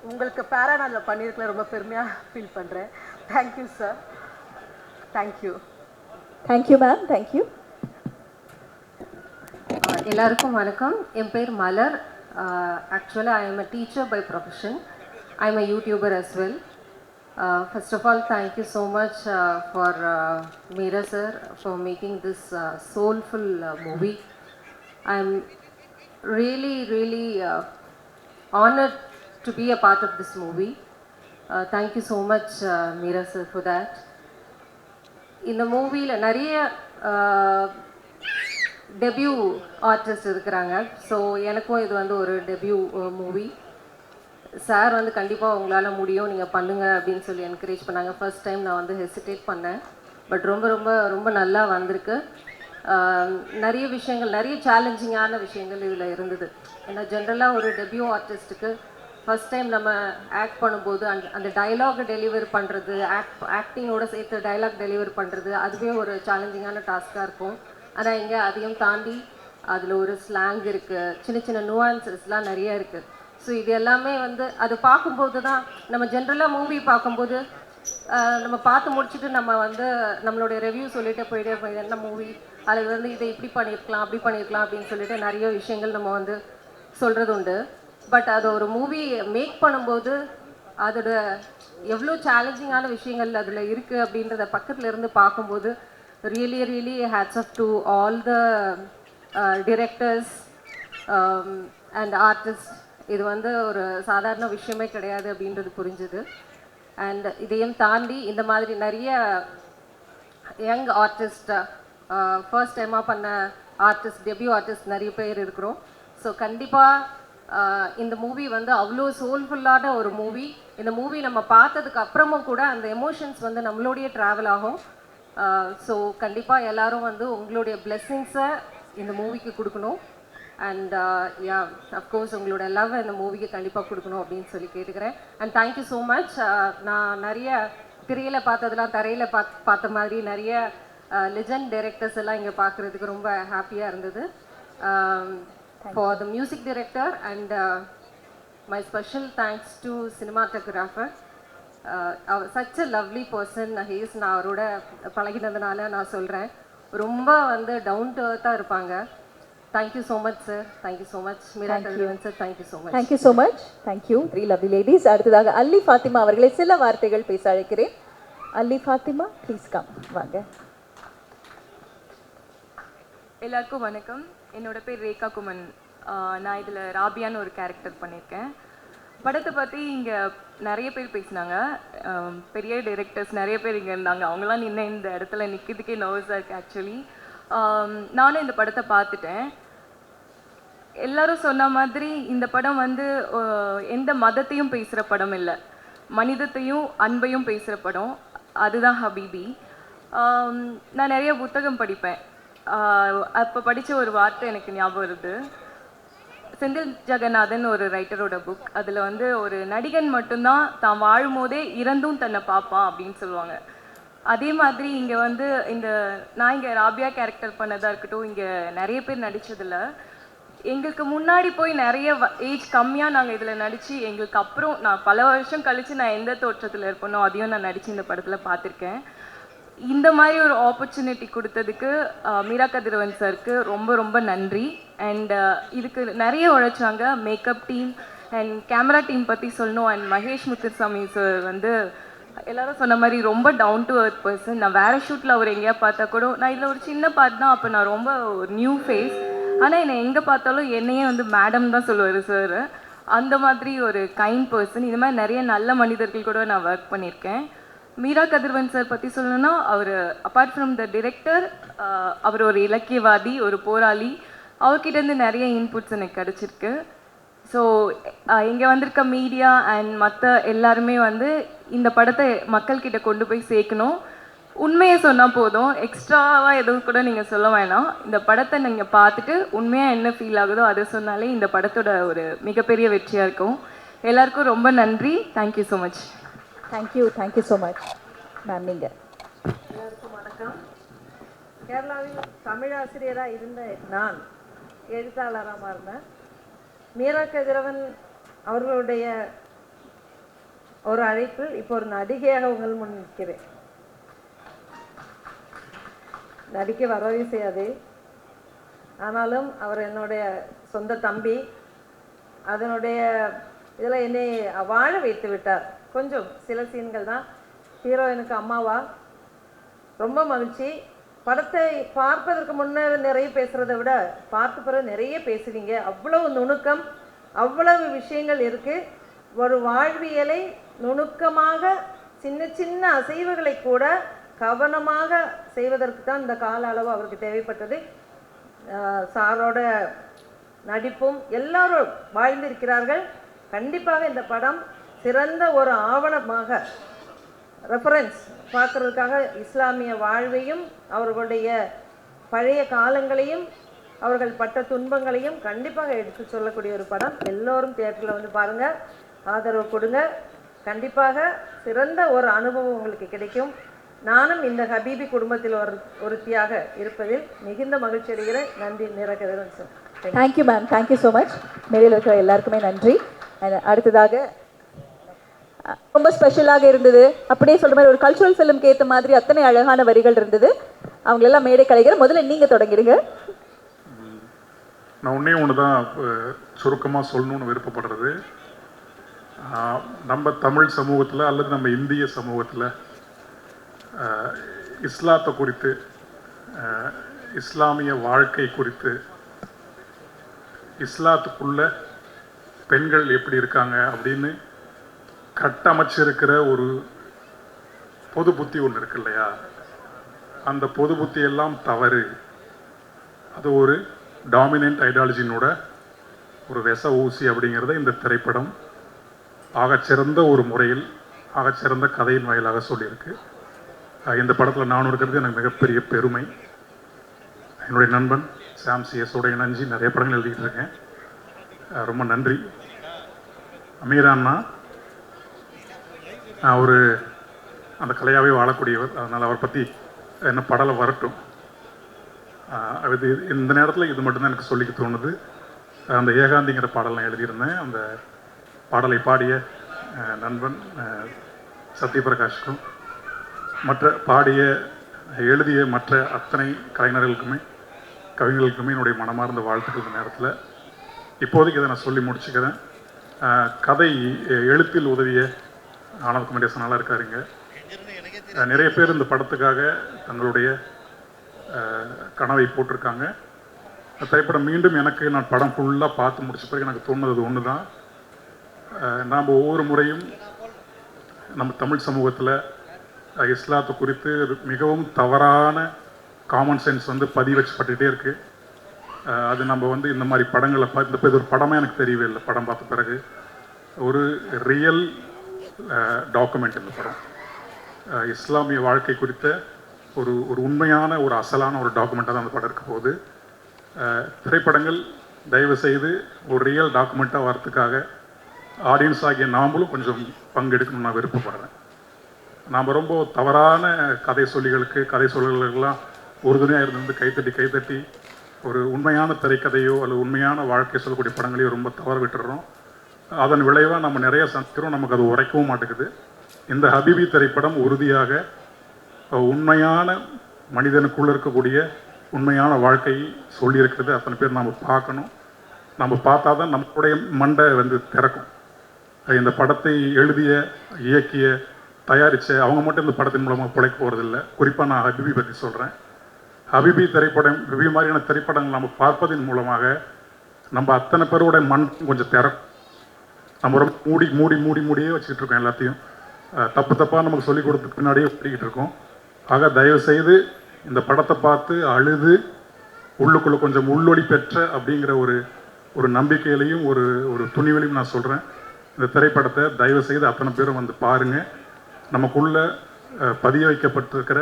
உங்களுக்கு பேரா நான் அதில் பண்ணியிருக்கல, ரொம்ப பெருமையாக ஃபீல் பண்ணுறேன். Thank you sir. Thank you ma'am. Thank you. எல்லாருக்கும் வணக்கம். என் பேர் மலர். ஆக்சுவலாக I am a teacher by profession. I am a YouTuber as well. First of all, thank you so much for Meera sir for making this soulful movie. I'm really honored to be a part of this movie. Thank you so much Meera sir for that. இந்த மூவியில் நிறைய debut artist இருக்கிறாங்க. So எனக்கும் இது வந்து ஒரு debut movie. Sir வந்து கண்டிப்பாக உங்களால் முடியும், நீங்கள் பண்ணுங்கள் அப்படின்னு சொல்லி என்கரேஜ் பண்ணாங்க. ஃபர்ஸ்ட் டைம் நான் வந்து ஹெசிடேட் பண்ணேன், பட் ரொம்ப நல்லா வந்திருக்கு. நிறைய விஷயங்கள், நிறைய சேலஞ்சிங்கான விஷயங்கள் இதில் இருந்தது. ஏன்னா ஜென்ரலாக ஒரு டெபியூ ஆர்டிஸ்ட்டுக்கு ஃபர்ஸ்ட் டைம் நம்ம ஆக்ட் பண்ணும்போது அந்த டைலாக் டெலிவர் பண்ணுறது, ஆக்டிங்கோட சேர்த்து டைலாக் டெலிவர் பண்ணுறது, அதுவே ஒரு சேலஞ்சிங்கான டாஸ்க்காக இருக்கும். ஆனால் இங்கே அதையும் தாண்டி அதில் ஒரு ஸ்லாங் இருக்குது, சின்ன நுவான்சஸ்லாம் நிறைய இருக்குது. ஸோ இது எல்லாமே வந்து அது பார்க்கும்போது தான் நம்ம ஜென்ரலாக மூவி பார்க்கும்போது நம்ம பார்த்து முடிச்சுட்டு நம்ம வந்து நம்மளுடைய ரிவ்யூ சொல்லிட்டு போயிட்டே இருப்போம், இது என்ன மூவி, அதில் வந்து இதை இப்படி பண்ணியிருக்கலாம் அப்படி பண்ணியிருக்கலாம் அப்படின்னு சொல்லிட்டு நிறைய விஷயங்கள் நம்ம வந்து சொல்கிறது உண்டு. பட் அது ஒரு மூவி மேக் பண்ணும்போது அதோட எவ்வளோ சேலஞ்சிங்கான விஷயங்கள் அதில் இருக்குது அப்படின்றத பக்கத்தில் இருந்து பார்க்கும்போது really hats off to all the directors and artists. இது வந்து ஒரு சாதாரண விஷயமே கிடையாது அப்படின்றது புரிஞ்சுது. அண்ட் இதையும் தாண்டி இந்த மாதிரி நிறைய யங் ஆர்டிஸ்ட், ஃபர்ஸ்ட் டைமாக பண்ண ஆர்டிஸ்ட், டெபியூ ஆர்டிஸ்ட் நிறைய பேர் இருக்கிறோம். ஸோ கண்டிப்பாக இந்த மூவி வந்து அவ்வளோ சோல்ஃபுல்லான ஒரு மூவி. இந்த மூவி நம்ம பார்த்ததுக்கு அப்புறமும் கூட அந்த எமோஷன்ஸ் வந்து நம்மளோடைய ட்ராவல் ஆகும். ஸோ கண்டிப்பாக எல்லோரும் வந்து உங்களுடைய பிளெஸ்ஸிங்ஸை இந்த மூவிக்கு கொடுக்கணும். அண்ட் யா, அஃப்கோர்ஸ் உங்களோட லவ் இந்த மூவிக்கு கண்டிப்பாக கொடுக்கணும் அப்படின்னு சொல்லி கேட்டுக்கிறேன். And thank you so much. நான் நிறைய திரையில் பார்த்ததெல்லாம் தரையில் பார்த்த மாதிரி நிறைய லெஜண்ட் டைரக்டர்ஸ் எல்லாம் இங்கே பார்க்குறதுக்கு ரொம்ப ஹாப்பியாக இருந்தது. For the music director and my special thanks to cinematographer. Such a lovely person he's. நான் அவரோட பழகினதுனால நான் சொல்கிறேன், ரொம்ப வந்து டவுன் டு அர்த்தாக இருப்பாங்க. Thank you so much sir. Thank you so much Meera Kathiravan sir. Thank you so much. Thank you so much. Thank you. 3 lovely ladies. அடுத்ததாக அல்லி ஃபாத்திமா அவர்களை சில வார்த்தைகள் பேச அழைக்கிறேன். Alli Fathima, please come. வாங்க. எல்லாருக்கும் வணக்கம். என்னோட பேர் ரேகா குமன். நான் இதில் ராபியான்னு ஒரு கேரக்டர் பண்ணியிருக்கேன். படத்தை பற்றி இங்கே நிறைய பேர் பேசினாங்க, பெரிய டைரக்டர்ஸ் நிறைய பேர் இங்கே இருந்தாங்க. அவங்களாம் இன்னும் இந்த இடத்துல நிற்கிறதுக்கே நர்வஸாக இருக்குது ஆக்சுவலி. நானும் இந்த படத்தை பார்த்துட்டேன். எல்லாரும் சொன்ன மாதிரி இந்த படம் வந்து எந்த மதத்தையும் பேசுகிற படம் இல்லை, மனிதத்தையும் அன்பையும் பேசுகிற படம். அதுதான் ஹபீபி. நான் நிறைய புத்தகம் படிப்பேன். அப்போ படித்த ஒரு வார்த்தை எனக்கு ஞாபகம் வருது. செந்தில் ஜெகநாதன் ஒரு ரைட்டரோட புக். அதில் வந்து ஒரு நடிகன் மட்டும்தான் தான் வாழும் போதே இறந்தும் தன்னை பார்ப்பான் அப்படின்னு சொல்லுவாங்க. அதே மாதிரி இங்கே வந்து நான் இங்கே ராபியா கேரக்டர் பண்ணதாக இருக்கட்டும், இங்கே நிறைய பேர் நடித்ததில்ல. எங்களுக்கு முன்னாடி போய் நிறைய ஏஜ் கம்மியாக நாங்கள் இதில் நடித்து, எங்களுக்கு அப்புறம் நான் பல வருஷம் கழித்து நான் எந்த தோற்றத்தில் இருப்பேனோ அதையும் நான் நடித்து இந்த படத்தில் பார்த்துருக்கேன். இந்த மாதிரி ஒரு ஆப்பர்ச்சுனிட்டி கொடுத்ததுக்கு மீரா கதிரவன் சாருக்கு ரொம்ப நன்றி. அண்ட் இதுக்கு நிறைய உழைச்சாங்க. Makeup team, and camera team பற்றி சொல்லணும். அண்ட் மகேஷ் முத்துசாமி சார் வந்து எல்லாரும் சொன்ன மாதிரி ரொம்ப டவுன் டு அர்த் பர்சன். நான் வேறு ஷூட்டில் அவர் எங்கேயா பார்த்தா கூட, நான் இதில் ஒரு சின்ன பார்ட் தான், அப்போ நான் ரொம்ப ஒரு நியூ ஃபேஸ். ஆனால் என்னை எங்கே பார்த்தாலும் என்னையே வந்து மேடம் தான் சொல்லுவார் சார். அந்த மாதிரி ஒரு கைண்ட் பர்சன். இது மாதிரி நிறைய நல்ல மனிதர்கள் கூட நான் ஒர்க் பண்ணியிருக்கேன். மீரா கதிர்வன் சார் பற்றி சொல்லணும்னா, அவர் அப்பார்ட் ஃப்ரம் த டிரெக்டர், அவர் ஒரு இலக்கியவாதி, ஒரு போராளி. அவர்கிட்டேருந்து நிறைய இன்புட்ஸ் எனக்கு கிடச்சிருக்கு. ஸோ இங்கே வந்திருக்க மீடியா அண்ட் மற்ற எல்லாருமே வந்து இந்த படத்தை மக்கள்கிட்ட கொண்டு போய் சேர்க்கணும். உண்மையை சொன்னால் போதும், எக்ஸ்ட்ராவாக எதுவும் கூட நீங்கள் சொல்ல வேணாம். இந்த படத்தை நீங்கள் பார்த்துட்டு உண்மையாக என்ன ஃபீல் ஆகுதோ அதை சொன்னாலே இந்த படத்தோட ஒரு மிகப்பெரிய வெற்றியாக இருக்கும். எல்லாருக்கும் ரொம்ப நன்றி. Thank you so much. Thank you so much ma'am. நீங்கள் எல்லாருக்கும் வணக்கம். கேரளாவில் தமிழாசிரியராக இருந்த நான் எழுத்தாளராக மாறினேன். மீரா கதிரவன் அவர்களுடைய ஒரு அழைப்பில் இப்போ ஒரு நடிகையாக உங்கள் முன் நிற்கிறேன். நடிக்க வரவே செய்யாது, ஆனாலும் அவர் என்னுடைய சொந்த தம்பி. அதனுடைய இதில் என்னை வாழ வைத்து விட்டார். கொஞ்சம் சில சீன்கள் தான். ஹீரோயினுக்கு அம்மாவா ரொம்ப மகிழ்ச்சி. படத்தை பார்ப்பதற்கு முன்னர் நிறைய பேசுகிறத விட பார்த்த பிறகு நிறைய பேசுவீங்க. அவ்வளவு நுணுக்கம், அவ்வளவு விஷயங்கள் இருக்குது. ஒரு வாழ்வியலை நுணுக்கமாக சின்ன சின்ன அசைவுகளை கூட கவனமாக செய்வதற்கு தான் இந்த கால அளவு அவருக்கு தேவைப்பட்டது. சாரோட நடிப்பும் எல்லாரும் வாழ்ந்திருக்கிறார்கள். கண்டிப்பாக இந்த படம் சிறந்த ஒரு ஆவணமாக ரெஃபரன்ஸ் பார்க்குறதுக்காக இஸ்லாமிய வாழ்வையும் அவர்களுடைய பழைய காலங்களையும் அவர்கள் பட்ட துன்பங்களையும் கண்டிப்பாக எடுத்து சொல்லக்கூடிய ஒரு படம். எல்லோரும் தியேட்டரில் வந்து பாருங்கள், ஆதரவு கொடுங்க. கண்டிப்பாக சிறந்த ஒரு அனுபவம் உங்களுக்கு கிடைக்கும். நானும் இந்த ஹபீபி குடும்பத்தில் ஒருத்தியாக இருப்பதில் மிகுந்த மகிழ்ச்சி அடைகிறேன். நன்றி. நிறைவேறும் sir. Thank you ma'am. Thank you so much. மேடையில் இருக்கிற எல்லாருக்குமே நன்றி. அடுத்ததாக ரொம்ப ஸ்பெஷலாக இருந்தது, அப்படியே சொல்கிற மாதிரி ஒரு கல்ச்சுரல் ஃபிலிம்க்கு ஏற்ற மாதிரி அத்தனை அழகான வரிகள் இருந்தது. அவங்களெல்லாம் மேடை கலைஞர். முதல்ல நீங்கள் தொடங்கிடுங்க. நான் ஒன்று தான் சுருக்கமாக சொல்லணும்னு விருப்பப்படுறது. நம்ம தமிழ் சமூகத்தில் அல்லது நம்ம இந்திய சமூகத்தில் இஸ்லாத்தை குறித்து, இஸ்லாமிய வாழ்க்கை குறித்து, இஸ்லாத்துக்குள்ள பெண்கள் எப்படி இருக்காங்க அப்படின்னு கட்டமைச்சிருக்கிற ஒரு பொது புத்தி ஒன்று இருக்கு இல்லையா? அந்த பொது புத்தி எல்லாம் தவறு. அது ஒரு டாமினன்ட் ஐடியாலஜினோட ஒரு விஷ ஊசி அப்படிங்கிறத இந்த திரைப்படம் ஆகச்சிறந்த ஒரு முறையில் ஆகச்சிறந்த கதையின் வாயிலாக சொல்லியிருக்கு. இந்த படத்தில் நானும் இருக்கிறது எனக்கு மிகப்பெரிய பெருமை. என்னுடைய நண்பன் சாம் சிஎஸோட இணைஞ்சி நிறைய படங்கள் எழுதிட்டு இருக்கேன். ரொம்ப நன்றி. அமீரான்னா அவர் அந்த கலையாகவே வாழக்கூடியவர். அதனால் அவரை பற்றி என்ன படலை வரட்டும். அது இந்த நேரத்தில் இது மட்டும்தான் எனக்கு சொல்லிக்க தோணுது. அந்த ஏகாந்திங்கிற பாடல் நான் எழுதியிருந்தேன். அந்த பாடலை பாடிய நண்பன் சத்யபிரகாஷ்க்கும் மற்ற பாடிய எழுதிய மற்ற அத்தனை கலைஞர்களுக்குமே கவிஞர்களுக்குமே என்னுடைய மனமார்ந்த வாழ்த்துக்கள். இந்த நேரத்தில் இப்போதைக்கு இதை நான் சொல்லி முடிச்சுக்கிறேன். கதை எழுத்தில் உதவிய ஆனந்த் குமரேசன் நல்லா இருக்காருங்க. நிறைய பேர் இந்த படத்துக்காக தங்களுடைய கனவை போட்டிருக்காங்க. திரைப்படம் மீண்டும் நான் படம் ஃபுல்லாக பார்த்து முடிச்ச பிறகு எனக்கு தோணுது ஒன்று தான். நாம் ஒவ்வொரு முறையும் நம்ம தமிழ் சமூகத்தில் இஸ்லாத்தை குறித்து மிகவும் தவறான காமன் சென்ஸ் பதிவச்சுப்பட்டுகிட்டே இருக்குது. அது நம்ம இந்த மாதிரி படங்களை பார்த்து இது ஒரு படமாக எனக்கு தெரியவே இல்லை. படம் பார்த்த பிறகு ஒரு ரியல் டாக்குமெண்ட் இந்த படம். இஸ்லாமிய வாழ்க்கை குறித்த ஒரு உண்மையான ஒரு அசலான ஒரு டாக்குமெண்ட்டாக தான் அந்த படம் இருக்க போகுது. திரைப்படங்கள் தயவு செய்து ஒரு ரியல் டாக்குமெண்ட்டாக வரத்துக்காக ஆடியன்ஸ் ஆகிய நாமளும் கொஞ்சம் பங்கெடுக்கணும்னு நான் விருப்பப்படுறேன். நாம் ரொம்ப தவறான கதை சொல்லல்களுக்கெல்லாம் உறுதுணையாக இருந்து கைத்தட்டி ஒரு உண்மையான திரைக்கதையோ அல்லது உண்மையான வாழ்க்கை சொல்லக்கூடிய படங்களையோ ரொம்ப தவற விட்டுடுறோம். அதன் விளைவாக நம்ம நிறைய சந்திக்கிறோம். நமக்கு அது உரைக்கவும் மாட்டேங்குது. இந்த ஹபீபி திரைப்படம் உறுதியாக உண்மையான மனிதனுக்குள்ளே இருக்கக்கூடிய உண்மையான வாழ்க்கையை சொல்லியிருக்கிறது. அத்தனை பேர் நாம் பார்க்கணும். நம்ம பார்த்தா தான் நம்மளுடைய மண்டை வந்து திறக்கும். இந்த படத்தை எழுதிய, இயக்கிய, தயாரித்த அவங்க மட்டும் இந்த படத்தின் மூலமாக பிழைக்க போகிறதில்ல. குறிப்பாக நான் ஹபிபி பற்றி சொல்கிறேன். ஹபிபி திரைப்படம், ஹபிபி மாதிரியான திரைப்படங்கள் நம்ம பார்ப்பதன் மூலமாக நம்ம அத்தனை பேரோட மண்டையும் கொஞ்சம் திறக்கும். நம்ம ரொம்ப மூடியே வச்சுக்கிட்டு இருக்கோம் எல்லாத்தையும். தப்பாக நமக்கு சொல்லிக் கொடுத்து பின்னாடியே ஓடிக்கிட்டு இருக்கோம். ஆக தயவு செய்து இந்த படத்தை பார்த்து அழுது உள்ளுக்குள்ளே கொஞ்சம் உள்ளொளி பெற்ற அப்படிங்கிற ஒரு நம்பிக்கையிலையும் ஒரு துணிவிலையும் நான் சொல்கிறேன். இந்த திரைப்படத்தை தயவு செய்து அத்தனை பேரும் வந்து பாருங்கள். நமக்குள்ள பதிய வைக்கப்பட்டிருக்கிற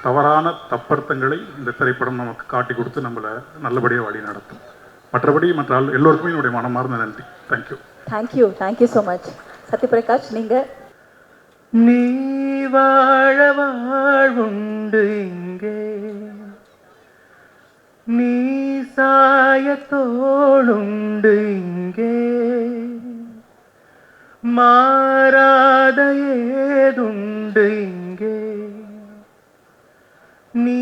தவறான தப்பர்த்தங்களை இந்த திரைப்படம் நமக்கு காட்டி கொடுத்து நம்மளை நல்லபடியாக வழி நடத்தும். மற்றபடி மற்ற எல்லோருக்குமே என்னுடைய மனமார்ந்த நன்றி. Thank you so much. சத்யபிரகாஷ், நீங்கள் நீ வாழ வாழ்வுண்டு இங்கே, நீ சாயத்தோளுண்டு இங்கே, மாறாத ஏதுண்டு இங்கே, நீ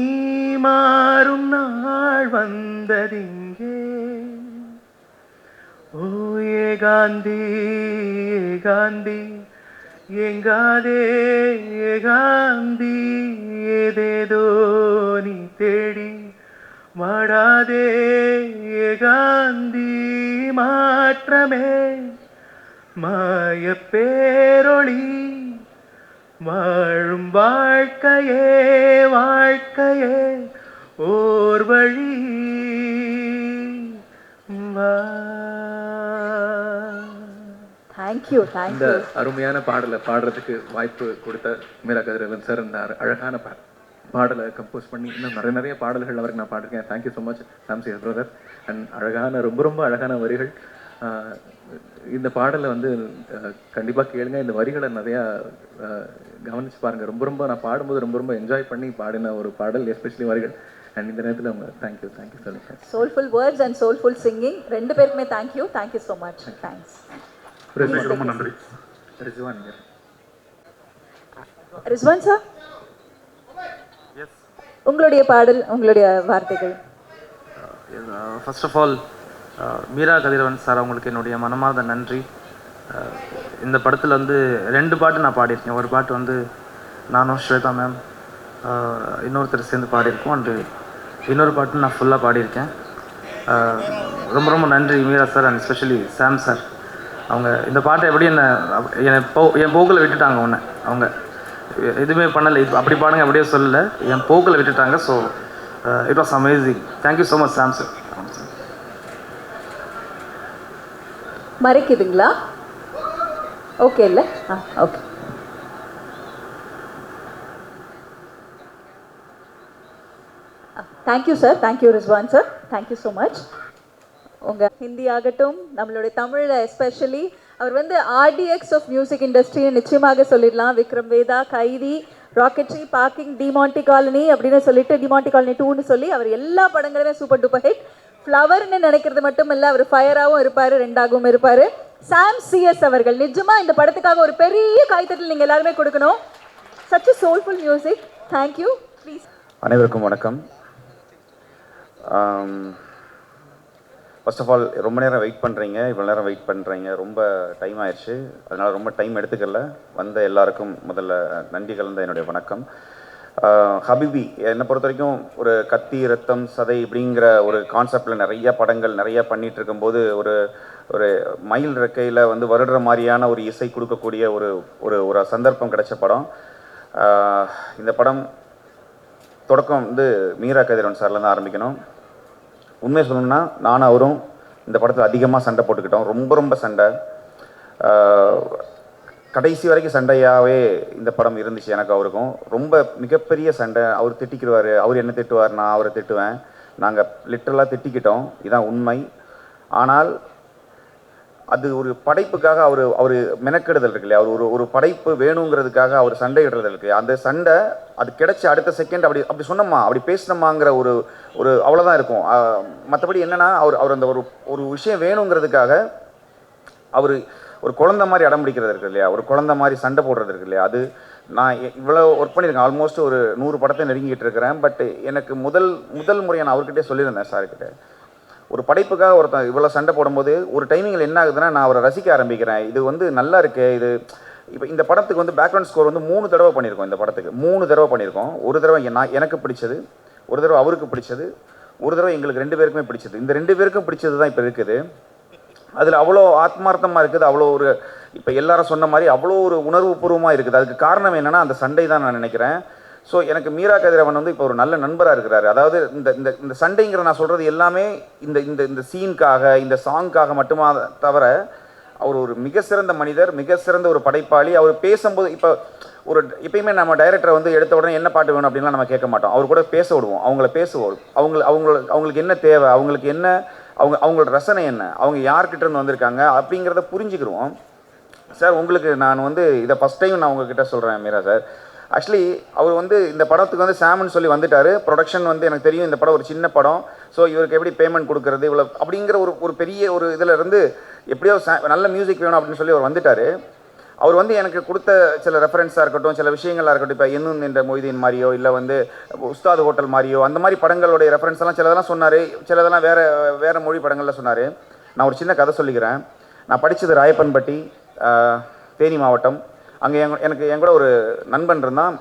மாறும் நாள் வந்ததிங்கே. ஓ ஏகாந்தி ஏகாந்தி எங்காதே ஏகாந்தி, ஏதேதோ நீ தேடி வாடாதே ஏகாந்தி, மாற்றமே மாய பேரொளி, வாழும் வாழ்க்கையே வாழ்க்கையே ஓர் வழி வா. தேங்க்யூ. இந்த அருமையான பாடலை பாடுறதுக்கு வாய்ப்பு கொடுத்த மீரா கதிரவன் சார் இந்த அழகான பாடலை கம்போஸ் பண்ணி இன்னும் நிறைய பாடல்கள் அவருக்கு நான் பாடிருக்கேன். Thank you so much Samsi brother. And அழகான ரொம்ப அழகான வரிகள். இந்த பாடலை வந்து கண்டிப்பாக கேளுங்க. இந்த வரிகளை நிறையா கவனிச்சு பாருங்கள். ரொம்ப நான் பாடும்போது ரொம்ப என்ஜாய் பண்ணி பாடின ஒரு பாடல், எஸ்பெஷலி வரிகள். அண்ட் இந்த நேரத்தில் அவங்க தேங்க்யூ சொல்லுங்கள். Soulful words and soulful singing ரெண்டு பேருக்குமே தேங்க்யூ ஸோ மச். தேங்க்ஸ். ரொம்ப நன்றி. ரிஸ்வான் சார், உங்களுடைய பாடல், உங்களுடைய வார்த்தைகள். First of all Meera Kathiravan sir அவங்களுக்கு என்னுடைய மனமார்ந்த நன்றி. இந்த படத்தில் வந்து 2 பாட்டு நான் பாடியிருக்கேன். ஒரு பாட்டு வந்து நானும் ஸ்வேதா மேம் இன்னொருத்தர் சேர்ந்து பாடியிருக்கோம். அண்டு இன்னொரு பாட்டு நான் ஃபுல்லாக பாடியிருக்கேன். ரொம்ப நன்றி Meera sir and especially Sam sir. அவங்க இந்த பாட்டை எப்படி என் போக்கில் விட்டுட்டாங்க. அவங்க எதுவுமே பண்ணலை, அப்படி பாடுங்க அப்படியே சொல்லலை, என் போக்கில் விட்டுட்டாங்க. So it was amazing. Thank you so much Sam sir. மறைக்குதுங்களா? ஓகே இல்லை? Okay. Thank you sir. Thank you Rizwan sir. Thank you so much. உங்கள் ஹிந்தி ஆகட்டும், நம்மளுடைய தமிழில் எஸ்பெஷலி அவர் வந்து ஆர்டிஎக்ஸ் ஆஃப் மியூசிக் இண்டஸ்ட்ரின்னு நிச்சயமாக சொல்லிடலாம். விக்ரம் வேதா, கைதி, ராக்கெட்ரி, பார்க்கிங், டிமாண்டி காலனி அப்படின்னு சொல்லிட்டு டிமாண்டி காலனி 2ன்னு சொல்லி அவர் எல்லா படங்களுமே சூப்பர் டூப்பர் ஹிட். ஃப்ளவர்னு நினைக்கிறது மட்டும் இல்லை, அவர் ஃபயராகவும் இருப்பார், 2ஆகவும் இருப்பார். சாம் சிஎஸ் அவர்கள் நிஜமாக இந்த படத்துக்காக ஒரு பெரிய கைத்தட்டல் நீங்கள் எல்லாருமே கொடுக்கணும். Such a soulful music. Thank you. Please. அனைவருக்கும் வணக்கம். ஃபர்ஸ்ட் ஆஃப் ஆல் ரொம்ப நேரம் வெயிட் பண்ணுறீங்க, இவ்வளோ நேரம் வெயிட் பண்ணுறீங்க, ரொம்ப டைம் ஆயிடுச்சு. அதனால் ரொம்ப டைம் எடுத்துக்கல. வந்த எல்லாருக்கும் முதல்ல நன்றி கலந்த என்னுடைய வணக்கம். ஹபிபி என்னை பொறுத்த வரைக்கும் ஒரு கத்தி, ரத்தம், சதை இப்படிங்கிற ஒரு கான்செப்டில் நிறைய படங்கள் நிறைய பண்ணிகிட்டு இருக்கும்போது ஒரு மயில் ரெக்கையில் வந்து வருடுற மாதிரியான ஒரு இசை கொடுக்கக்கூடிய ஒரு சந்தர்ப்பம் கிடைச்ச படம். இந்த படம் தொடக்கம் வந்து மீரா கதிரவன் சார்லேருந்து ஆரம்பிக்கணும். உண்மையை சொல்லணும்னா நானும் அவரும் இந்த படத்தில் அதிகமாக சண்டை போட்டுக்கிட்டோம். ரொம்ப சண்டை. கடைசி வரைக்கும் சண்டையாகவே இந்த படம் இருந்துச்சு எனக்கு அவருக்கும். ரொம்ப மிகப்பெரிய சண்டை. அவர் திட்டிக்கிடுவார், அவர் என்ன திட்டுவார், நான் அவரை திட்டுவேன். நாங்கள் லிட்டரலாக திட்டிக்கிட்டோம், இதுதான் உண்மை. ஆனால் அது ஒரு படைப்புக்காக அவர் மெனக்கெடுதல் இருக்கு இல்லையா, அவர் ஒரு படைப்பு வேணுங்கிறதுக்காக அவர் சண்டையிடுறது இருக்கு. அந்த சண்டை அது கிடைச்ச அடுத்த செகண்ட் அப்படி சொன்னோமா, அப்படி பேசினோமாங்கிற ஒரு அவ்வளோதான் இருக்கும். மற்றபடி என்னென்னா அவர் அந்த ஒரு விஷயம் வேணுங்கிறதுக்காக அவர் ஒரு குழந்தை மாதிரி அடம் பிடிக்கிறது இருக்கு இல்லையா, ஒரு குழந்தை மாதிரி சண்டை போடுறது இருக்கு இல்லையா. அது நான் இவ்வளோ ஒர்க் பண்ணியிருக்கேன், ஆல்மோஸ்ட் ஒரு 100 படத்தை நெருங்கிட்டு இருக்கிறேன். பட் எனக்கு முதல் முறையை நான் அவர்கிட்டே சொல்லியிருந்தேன் சார்கிட்ட, ஒரு படைப்புக்காக ஒருத்தன் இவ்வளோ சண்டை போடும்போது ஒரு டைமிங்கில் என்ன ஆகுதுன்னா நான் அவரை ரசிக்க ஆரம்பிக்கிறேன். இது வந்து நல்லா இருக்கு. இது இப்போ இந்த படத்துக்கு வந்து பேக்ரவுண்ட் ஸ்கோர் வந்து 3 தடவை பண்ணியிருக்கோம். இந்த படத்துக்கு 3 தடவை பண்ணியிருக்கோம். ஒரு தடவை எனக்கு பிடிச்சது, ஒரு தடவை அவருக்கு பிடிச்சது, ஒரு தடவை எங்களுக்கு 2 பேருக்குமே பிடிச்சது. இந்த 2 பேருக்கும் பிடிச்சது தான் இப்போ இருக்குது. அதில் அவ்வளோ ஆத்மார்த்தமாக இருக்குது. அவ்வளோ ஒரு இப்போ எல்லாரும் சொன்ன மாதிரி அவ்வளோ ஒரு உணர்வு பூர்வமாக இருக்குது. அதுக்கு காரணம் என்னென்னா அந்த சண்டை தான் நான் நினைக்கிறேன். ஸோ எனக்கு மீரா கதிரவன் வந்து இப்போ ஒரு நல்ல நண்பராக இருக்கிறாரு. அதாவது இந்த இந்த இந்த சண்டைங்கிற நான் சொல்கிறது எல்லாமே இந்த இந்த இந்த சீனுக்காக, இந்த சாங்காக மட்டுமா தவிர அவர் ஒரு மிக சிறந்த மனிதர், மிக சிறந்த ஒரு படைப்பாளி. அவர் பேசும்போது இப்போ ஒரு எப்பயுமே நம்ம டைரக்டரை வந்து எடுத்த உடனே என்ன பாட்டு வேணும் அப்படின்லாம் நம்ம கேட்க மாட்டோம். அவர் கூட பேச விடுவோம், அவங்கள பேசுவோம். அவங்களுக்கு என்ன தேவை, அவங்களுக்கு என்ன, அவங்களோட ரசனை என்ன, அவங்க யார்கிட்ட இருந்து வந்திருக்காங்க அப்படிங்கிறத புரிஞ்சுக்கிடுவோம். சார் உங்களுக்கு நான் வந்து இதை ஃபஸ்ட் டைம் நான் உங்ககிட்ட சொல்கிறேன் மீரா சார். ஆக்சுவலி அவர் வந்து இந்த படத்துக்கு வந்து சாம்னு சொல்லி வந்துட்டார். ப்ரொடக்ஷன் வந்து எனக்கு தெரியும் இந்த படம் ஒரு சின்ன படம், ஸோ இவருக்கு எப்படி பேமெண்ட் கொடுக்குறது இவ்வளோ அப்படிங்கிற ஒரு பெரிய ஒரு இதில் இருந்து எப்படியோ நல்ல மியூசிக் வேணும் அப்படின்னு சொல்லி அவர் வந்துட்டார். அவர் வந்து எனக்கு கொடுத்த சில ரெஃபரன்ஸாக இருக்கட்டும், சில விஷயங்களாக இருக்கட்டும், இப்போ என்னும் என்ற மொய்தீன் மாதிரியோ இல்லை வந்து உஸ்தாத் ஹோட்டல் மாதிரியோ அந்த மாதிரி படங்களுடைய ரெஃபரன்ஸ் எல்லாம் சிலதெல்லாம் சொன்னார், சிலதெல்லாம் வேறு மொழி படங்களில் சொன்னார். நான் ஒரு சின்ன கதை சொல்லிக்கிறேன். நான் படித்தது ராயப்பன்பட்டி, தேனி மாவட்டம். அங்கே எனக்கு என் கூட ஒரு நண்பன் இருந்தான்,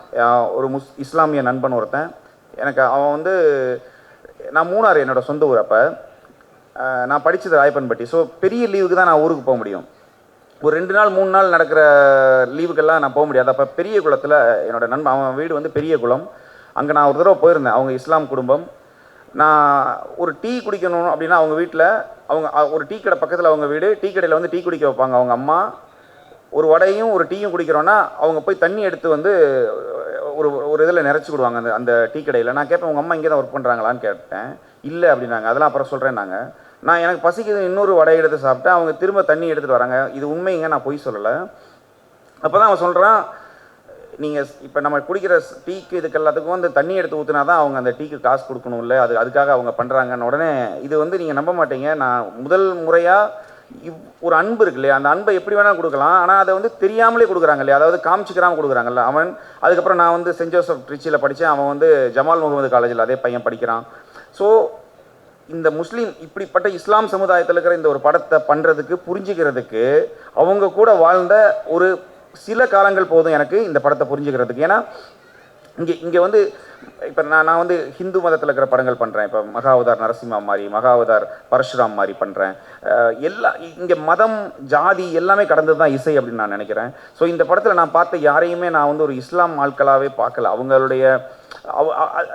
ஒரு இஸ்லாமிய நண்பன் ஒருத்தன். எனக்கு அவன் வந்து நான் மூணாறு என்னோடய சொந்த ஊர். அப்போ நான் படித்தது ராயப்பன்பட்டி. ஸோ பெரிய லீவுக்கு தான் நான் ஊருக்கு போக முடியும். ஒரு 2 நாள் 3 நாள் நடக்கிற லீவுக்கெல்லாம் நான் போக முடியாது. அப்போ பெரிய குளத்தில் என்னோடய நண்பன், அவன் வீடு வந்து பெரிய குளம். அங்கே நான் ஒரு தடவை போயிருந்தேன். அவங்க இஸ்லாம் குடும்பம். நான் ஒரு டீ குடிக்கணும் அப்படின்னா அவங்க வீட்டில் ஒரு டீ கடை பக்கத்தில் அவங்க வீடு, டீ கடையில் வந்து டீ குடிக்க வைப்பாங்க அவங்க அம்மா. ஒரு வடையும் ஒரு டீயும் குடிக்கிறோன்னா அவங்க போய் தண்ணி எடுத்து வந்து ஒரு இதில் நிறச்சி விடுவாங்க அந்த டீ கடையில். நான் கேட்பேன், உங்கள் அம்மா இங்கே தான் ஒர்க் பண்ணுறாங்களான்னு கேட்டேன். இல்லை அப்படின்னாங்க. அதெல்லாம் அப்புறம் சொல்கிறேன். நான் எனக்கு பசிக்குது, இன்னொரு வடை எடுத்து சாப்பிட்டேன். அவங்க திரும்ப தண்ணி எடுத்துகிட்டு வராங்க. இது உண்மைங்க, நான் பொய் சொல்லலை. அப்போ தான் அவன் சொல்கிறான், நீங்கள் இப்போ நம்ம குடிக்கிற டீக்கு இதுக்கு எல்லாத்துக்கும் வந்து தண்ணி எடுத்து ஊற்றினா தான் அவங்க அந்த டீக்கு காசு கொடுக்கணும், இல்லை அதுக்காக அவங்க பண்ணுறாங்கன்னு. உடனே இது வந்து நீங்கள் நம்ப மாட்டீங்க, நான் முதல் முறையாக ஒரு அன்பு இருக்கு இல்லையா, அந்த அன்பை எப்படி வேணால் கொடுக்கலாம், ஆனால் அதை வந்து தெரியாமலே கொடுக்குறாங்க இல்லையா, அதாவது காமிச்சிக்கிறாமல் கொடுக்குறாங்கல்ல. அவன் அதுக்கப்புறம் நான் வந்து சென்ட் ஜோசப் ட்ரிச்சியில் படித்தேன். அவன் வந்து ஜமால் முகமது காலேஜில் அதே பையன் படிக்கிறான். ஸோ இந்த முஸ்லீம் இப்படிப்பட்ட இஸ்லாம் சமுதாயத்தில் இருக்கிற இந்த ஒரு படத்தை பண்ணுறதுக்கு, புரிஞ்சுக்கிறதுக்கு அவங்க கூட வாழ்ந்த ஒரு சில காலங்கள் போதும் எனக்கு இந்த படத்தை புரிஞ்சுக்கிறதுக்கு. ஏன்னா இங்கே வந்து இப்போ நான் வந்து ஹிந்து மதத்தில் இருக்கிற படங்கள் பண்ணுறேன். இப்போ மகாவதார் நரசிம்மா மாதிரி, மகாவதார் பரசுராம் மாதிரி பண்ணுறேன். இங்கே மதம் ஜாதி எல்லாமே கடந்தது தான் இசை அப்படின்னு நான் நினைக்கிறேன். ஸோ இந்த படத்தில் நான் பார்த்த யாரையுமே நான் வந்து ஒரு இஸ்லாம் ஆட்களாகவே பார்க்கல. அவங்களுடைய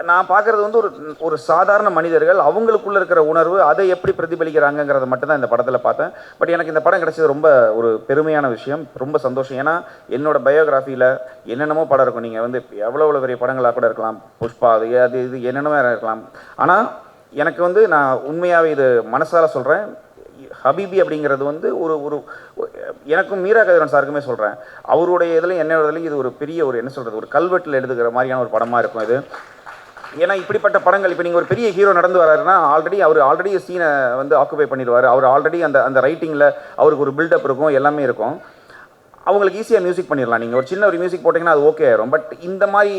நான் பார்க்குறது வந்து ஒரு சாதாரண மனிதர்கள், அவங்களுக்குள்ளே இருக்கிற உணர்வு, அதை எப்படி பிரதிபலிக்கிறாங்கங்கிறத மட்டும் தான் இந்த படத்தில் பார்த்தேன். பட் எனக்கு இந்த படம் கிடைச்சது ரொம்ப ஒரு பெருமையான விஷயம், ரொம்ப சந்தோஷம். ஏன்னா என்னோடய பயோகிராஃபியில் என்னென்னமோ படம் இருக்கும். நீங்கள் வந்து எவ்வளோ பெரிய படங்களாக கூட இருக்கலாம், புஷ்பா, அது இது என்னென்னமோ இருக்கலாம். ஆனால் எனக்கு வந்து நான் உண்மையாகவே இது மனசால் சொல்கிறேன், ஹபீபி அப்படிங்கிறது வந்து ஒரு எனக்கும் மீரா கதிரவன் சாருக்குமே சொல்கிறேன், அவருடைய இதுலையும் என்னோட இதுலையும் இது ஒரு பெரிய ஒரு என்ன சொல்கிறது, ஒரு கல்வெட்டில் எடுத்துக்கிற மாதிரியான ஒரு படமாக இருக்கும் இது. ஏன்னா இப்படிப்பட்ட படங்கள், இப்போ நீங்கள் ஒரு பெரிய ஹீரோ நடந்து வர்றாருன்னா ஆல்ரெடி சீனை வந்து ஆக்குபை பண்ணிடுவார். அவர் ஆல்ரெடி அந்த ரைட்டிங்கில் அவருக்கு ஒரு பில்டப் இருக்கும், எல்லாமே இருக்கும். அவங்களுக்கு ஈஸியாக மியூசிக் பண்ணிடலாம். நீங்கள் ஒரு சின்ன ஒரு மியூசிக் போட்டிங்கன்னா அது ஓகே ஆயிரும். பட் இந்த மாதிரி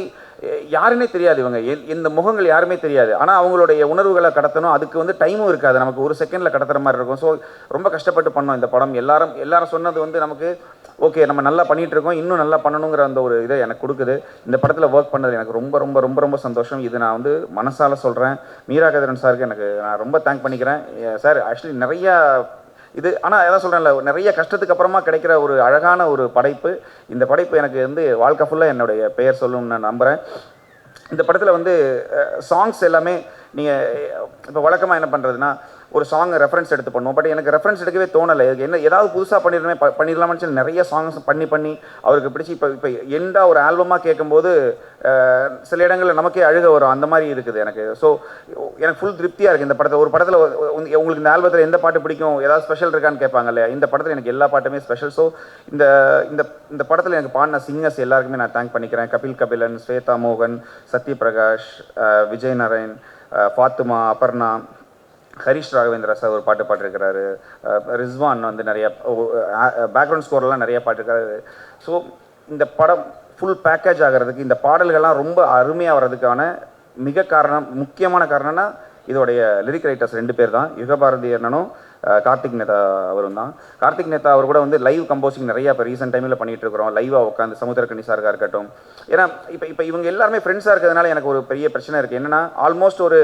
யாருமே தெரியாது, இவங்க இந்த முகங்கள் யாருமே தெரியாது. ஆனால் அவங்களுடைய உணர்வுகளை கடத்தணும், அதுக்கு வந்து டைமும் இருக்காது, நமக்கு ஒரு செகண்டில் கடத்துற மாதிரி இருக்கும். ஸோ ரொம்ப கஷ்டப்பட்டு பண்ணோம் இந்த படம். எல்லாரும் சொன்னது வந்து நமக்கு ஓகே, நம்ம நல்லா பண்ணிகிட்டு இருக்கோம், இன்னும் நல்லா பண்ணணுங்கிற அந்த ஒரு இதை எனக்கு கொடுக்குது. இந்த படத்தில் ஒர்க் பண்ணது எனக்கு ரொம்ப ரொம்ப ரொம்ப ரொம்ப சந்தோஷம். இது நான் வந்து மனசால் சொல்கிறேன். மீரா கதிரவன் சாருக்கு நான் ரொம்ப தேங்க் பண்ணிக்கிறேன் சார். ஆக்சுவலி நிறையா இது, ஆனால் எதாவது சொல்கிறேன்ல, நிறைய கஷ்டத்துக்கு அப்புறமா கிடைக்கிற ஒரு அழகான ஒரு படைப்பு. இந்த படைப்பு எனக்கு வந்து வாழ்க்கை ஃபுல்லாக என்னுடைய பெயர் சொல்லணும்னு நான் நம்புகிறேன். இந்த படத்தில் வந்து சாங்ஸ் எல்லாமே நீங்கள் இப்போ வழக்கமாக என்ன பண்ணுறதுன்னா ஒரு சாங்கை ரெஃபரன்ஸ் எடுத்து பண்ணுவோம். பட் எனக்கு ரெஃபரன்ஸ் எடுக்கவே தோணலை. என்ன ஏதாவது புதுசாக பண்ணிடலாமான்னு சொல்லி நிறைய சாங்ஸ் பண்ணி அவருக்கு பிடிச்சி இப்போ எண்டாக ஒரு ஆல்பமாக கேட்கும்போது சில இடங்களில் நமக்கே அழுக வரும், அந்த மாதிரி இருக்குது எனக்கு. ஸோ எனக்கு ஃபுல் திருப்தியாக இருக்குது இந்த படத்தில். ஒரு படத்தில் உங்களுக்கு இந்த ஆல்பத்தில் எந்த பாட்டு பிடிக்கும், ஏதாவது ஸ்பெஷல் இருக்கான்னு கேட்பாங்க இல்லையா, இந்த படத்தில் எனக்கு எல்லா பாட்டுமே ஸ்பெஷல். ஸோ இந்த படத்தில் எனக்கு பாடின சிங்கர்ஸ் எல்லாருக்குமே நான் தேங்க் பண்ணிக்கிறேன். கபிலன், ஸ்வேதா மோகன், சத்யபிரகாஷ், விஜய் நாராயண், ஃபாத்துமா, அபர்ணா, ஹரிஷ் ராகவேந்திரா சார் ஒரு பாட்டு பாட்டிருக்கிறாரு, ரிஸ்வான் வந்து நிறைய பேக்ரவுண்ட் ஸ்கோர்லாம் நிறைய பாட்டிருக்காரு. ஸோ இந்த படம் ஃபுல் பேக்கேஜ் ஆகிறதுக்கு, இந்த பாடல்கள்லாம் ரொம்ப அருமையாக வர்றதுக்கான முக்கியமான காரணம்னா இதோடைய லிரிக் ரைட்டர்ஸ் 2 பேர் தான், யுகபாரதி அண்ணனும் கார்த்திக் நேதா அவரும் தான். கார்த்திக் நேதா அவர் கூட வந்து லைவ் கம்போசிங் நிறைய இப்போ ரீசெண்ட் டைமில் பண்ணிகிட்டு இருக்கிறோம். லைவாக உட்காந்து சமுத்திரக்கணி சாருக்காக இருக்கட்டும். ஏன்னா இப்போ இவங்க எல்லாருமே ஃப்ரெண்ட்ஸாக இருக்கிறதுனால எனக்கு ஒரு பெரிய பிரச்சனை இருக்குது. என்னென்னா ஆல்மோஸ்ட் ஒரு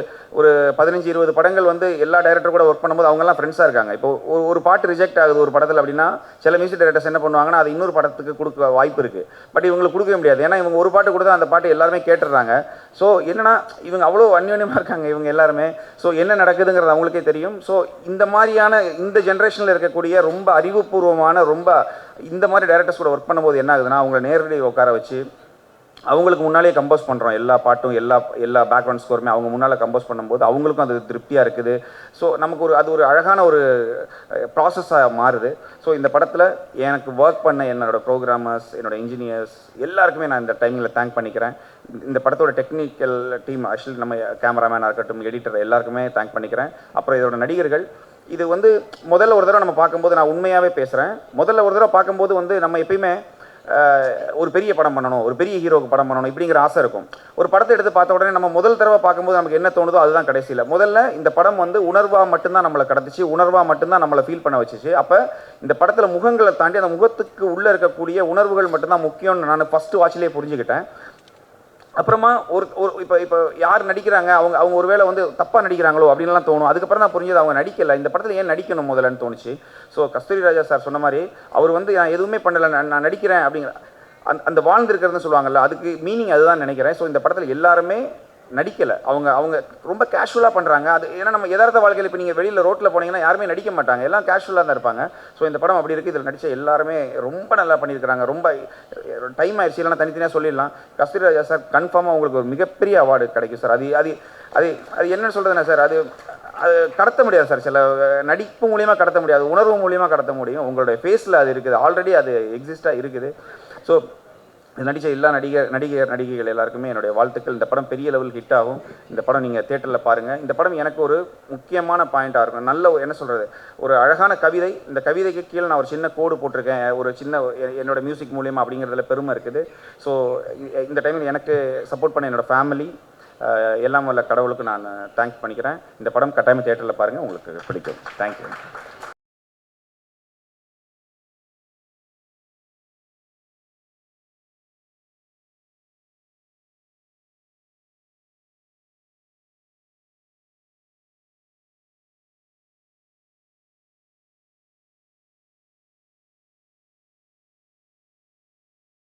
15-20 படங்கள் வந்து எல்லா டைரக்டர் கூட ஒர்க் பண்ணும்போது அவங்கெல்லாம் ஃப்ரெண்ட்ஸாக இருக்காங்க. இப்போ ஒரு பாட்டு ரிஜெக்ட் ஆகுது ஒரு படத்தில் அப்படின்னா சில மியூசிக் டைரக்டர்ஸ் என்ன பண்ணுவாங்கன்னா அது இன்னொரு படத்துக்கு கொடுக்க வாய்ப்பு இருக்குது. பட் இவங்களுக்கு கொடுக்க முடியாது. ஏன்னா இவங்க ஒரு பாட்டு கொடுத்தா அந்த பாட்டு எல்லாருமே கேட்டுடுறாங்க. ஸோ என்னென்னா இவங்க அவ்வளோ அந்யோன்யமாக இருக்காங்க இவங்க எல்லாருமே. ஸோ என்ன நடக்குதுங்கிறது அவங்களுக்கே தெரியும். ஸோ இந்த மாதிரியான இந்த ஜென்ரேஷனில் இருக்கக்கூடிய ரொம்ப அறிவுபூர்வமான ரொம்ப இந்த மாதிரி டைரக்டர்ஸ் கூட ஒர்க் பண்ணும்போது என்ன ஆகுதுன்னா அவங்கள நேரடி உட்கார வச்சு அவங்களுக்கு முன்னாலே கம்போஸ் பண்ணுறோம். எல்லா பாட்டும் எல்லா பேக்ரவுண்ட் ஸ்கோருமே அவங்க முன்னால் கம்போஸ் பண்ணும்போது அவங்களுக்கும் அது திருப்தியாக இருக்குது. ஸோ நமக்கு அது ஒரு அழகான ஒரு ப்ராசஸாக மாறுது. ஸோ இந்த படத்தில் எனக்கு ஒர்க் பண்ண என்னோடய ப்ரோக்ராமர்ஸ், என்னோடய இன்ஜினியர்ஸ் எல்லாருக்குமே நான் இந்த டைமில் தேங்க் பண்ணிக்கிறேன். இந்த படத்தோட டெக்னிக்கல் டீம் ஆக்சுவலி நம்ம கேமராமேனாக இருக்கட்டும், எடிட்டர் எல்லாருக்குமே தேங்க் பண்ணிக்கிறேன். அப்புறம் இதோட நடிகர்கள், இது வந்து முதல்ல ஒரு தடவை நம்ம பார்க்கும்போது நான் உண்மையாகவே பேசுகிறேன். முதல்ல ஒரு தடவை பார்க்கும்போது வந்து நம்ம எப்பயுமே ஒரு பெரிய படம் பண்ணணும், ஒரு பெரிய ஹீரோக்கு படம் பண்ணணும் இப்படிங்கிற ஆசை இருக்கும். ஒரு படத்தை எடுத்து பார்த்த உடனே நம்ம முதல் தடவை பார்க்கும்போது நமக்கு என்ன தோணுதோ அதுதான் கடைசியில். முதல்ல இந்த படம் வந்து உணர்வாக மட்டும்தான் நம்மளை கடந்துச்சு, உணர்வாக மட்டும்தான் நம்மளை ஃபீல் பண்ண வச்சுச்சு. அப்போ இந்த படத்தில் முகங்களை தாண்டி அந்த முகத்துக்கு உள்ளே இருக்கக்கூடிய உணர்வுகள் மட்டும்தான் முக்கியம்னு நான் ஃபஸ்ட்டு வாட்சிலே புரிஞ்சுக்கிட்டேன். அப்புறமா இப்போ யார் நடிக்கிறாங்க அவங்க ஒருவேளை வந்து தப்பாக நடிக்கிறாங்களோ அப்படின்லாம் தோணும். அதுக்கப்புறம் தான் புரிஞ்சது அவங்க நடிக்கலை, இந்த படத்தில் ஏன் நடிக்கணும் முதல்லன்னு தோணுச்சு. ஸோ கஸ்தூரி ராஜா சார் சொன்ன மாதிரி அவர் வந்து நான் எதுவுமே பண்ணலை, நான் நடிக்கிறேன் அப்படிங்கிற அந்த வாழ்ந்துருக்கிறதுன்னு சொல்லுவாங்கல்ல, அதுக்கு மீனிங் அதுதான் நினைக்கிறேன். ஸோ இந்த படத்தில் எல்லாருமே நடிக்கலை, அவங்க ரொம்ப கேஷுவலாக பண்ணுறாங்க. அது ஏன்னா நம்ம யதார்த்த வாழ்க்கையில் இப்போ நீங்கள் வெளியில் ரோட்டில் போனீங்கன்னா யாருமே நடிக்க மாட்டாங்க, எல்லாம் கேஷுவலாக தான் இருப்பாங்க. ஸோ இந்த படம் அப்படி இருக்குது. இதில் நடித்த எல்லாருமே ரொம்ப நல்லா பண்ணியிருக்கிறாங்க. ரொம்ப டைம் ஆயிடுச்சு, இல்லைனா தனித்தனியாக சொல்லிடலாம். கஸ்தூரி ராஜா சார் கன்ஃபார்மாக உங்களுக்கு ஒரு மிகப்பெரிய அவார்டு கிடைக்கும் சார். அது அது அது அது என்னன்னு சொல்கிறதுனா சார், அது கடத்த முடியாது சார். சில நடிப்பு மூலியமாக கடத்த முடியாது, உணர்வு மூலியமாக கடத்த முடியும். உங்களுடைய ஃபேஸில் அது இருக்குது, ஆல்ரெடி அது எக்ஸிஸ்டாக இருக்குது. ஸோ நடித்த எல்லா நடிகைகள் எல்லாருக்குமே என்னுடைய வாழ்த்துக்கள். இந்த படம் பெரிய லெவல் ஹிட் ஆகும். இந்த படம் நீங்கள் தேட்டரில் பாருங்கள். இந்த படம் எனக்கு ஒரு முக்கியமான பாயிண்ட்டாக இருக்கும். நல்ல என்ன சொல்கிறது, ஒரு அழகான கவிதை. இந்த கவிதைக்கு கீழே நான் ஒரு சின்ன கோடு போட்டிருக்கேன், ஒரு சின்ன என்னோடய மியூசிக் மூலியமாக, அப்படிங்கிறதுல பெருமை இருக்குது. ஸோ இந்த டைமில் எனக்கு சப்போர்ட் பண்ண என்னோடய ஃபேமிலி எல்லாம் வல்ல கடவுளுக்கு நான் தேங்க்ஸ் பண்ணிக்கிறேன். இந்த படம் கட்டாயமாக தேட்டரில் பாருங்கள், உங்களுக்கு பிடிக்கும். தேங்க்யூ.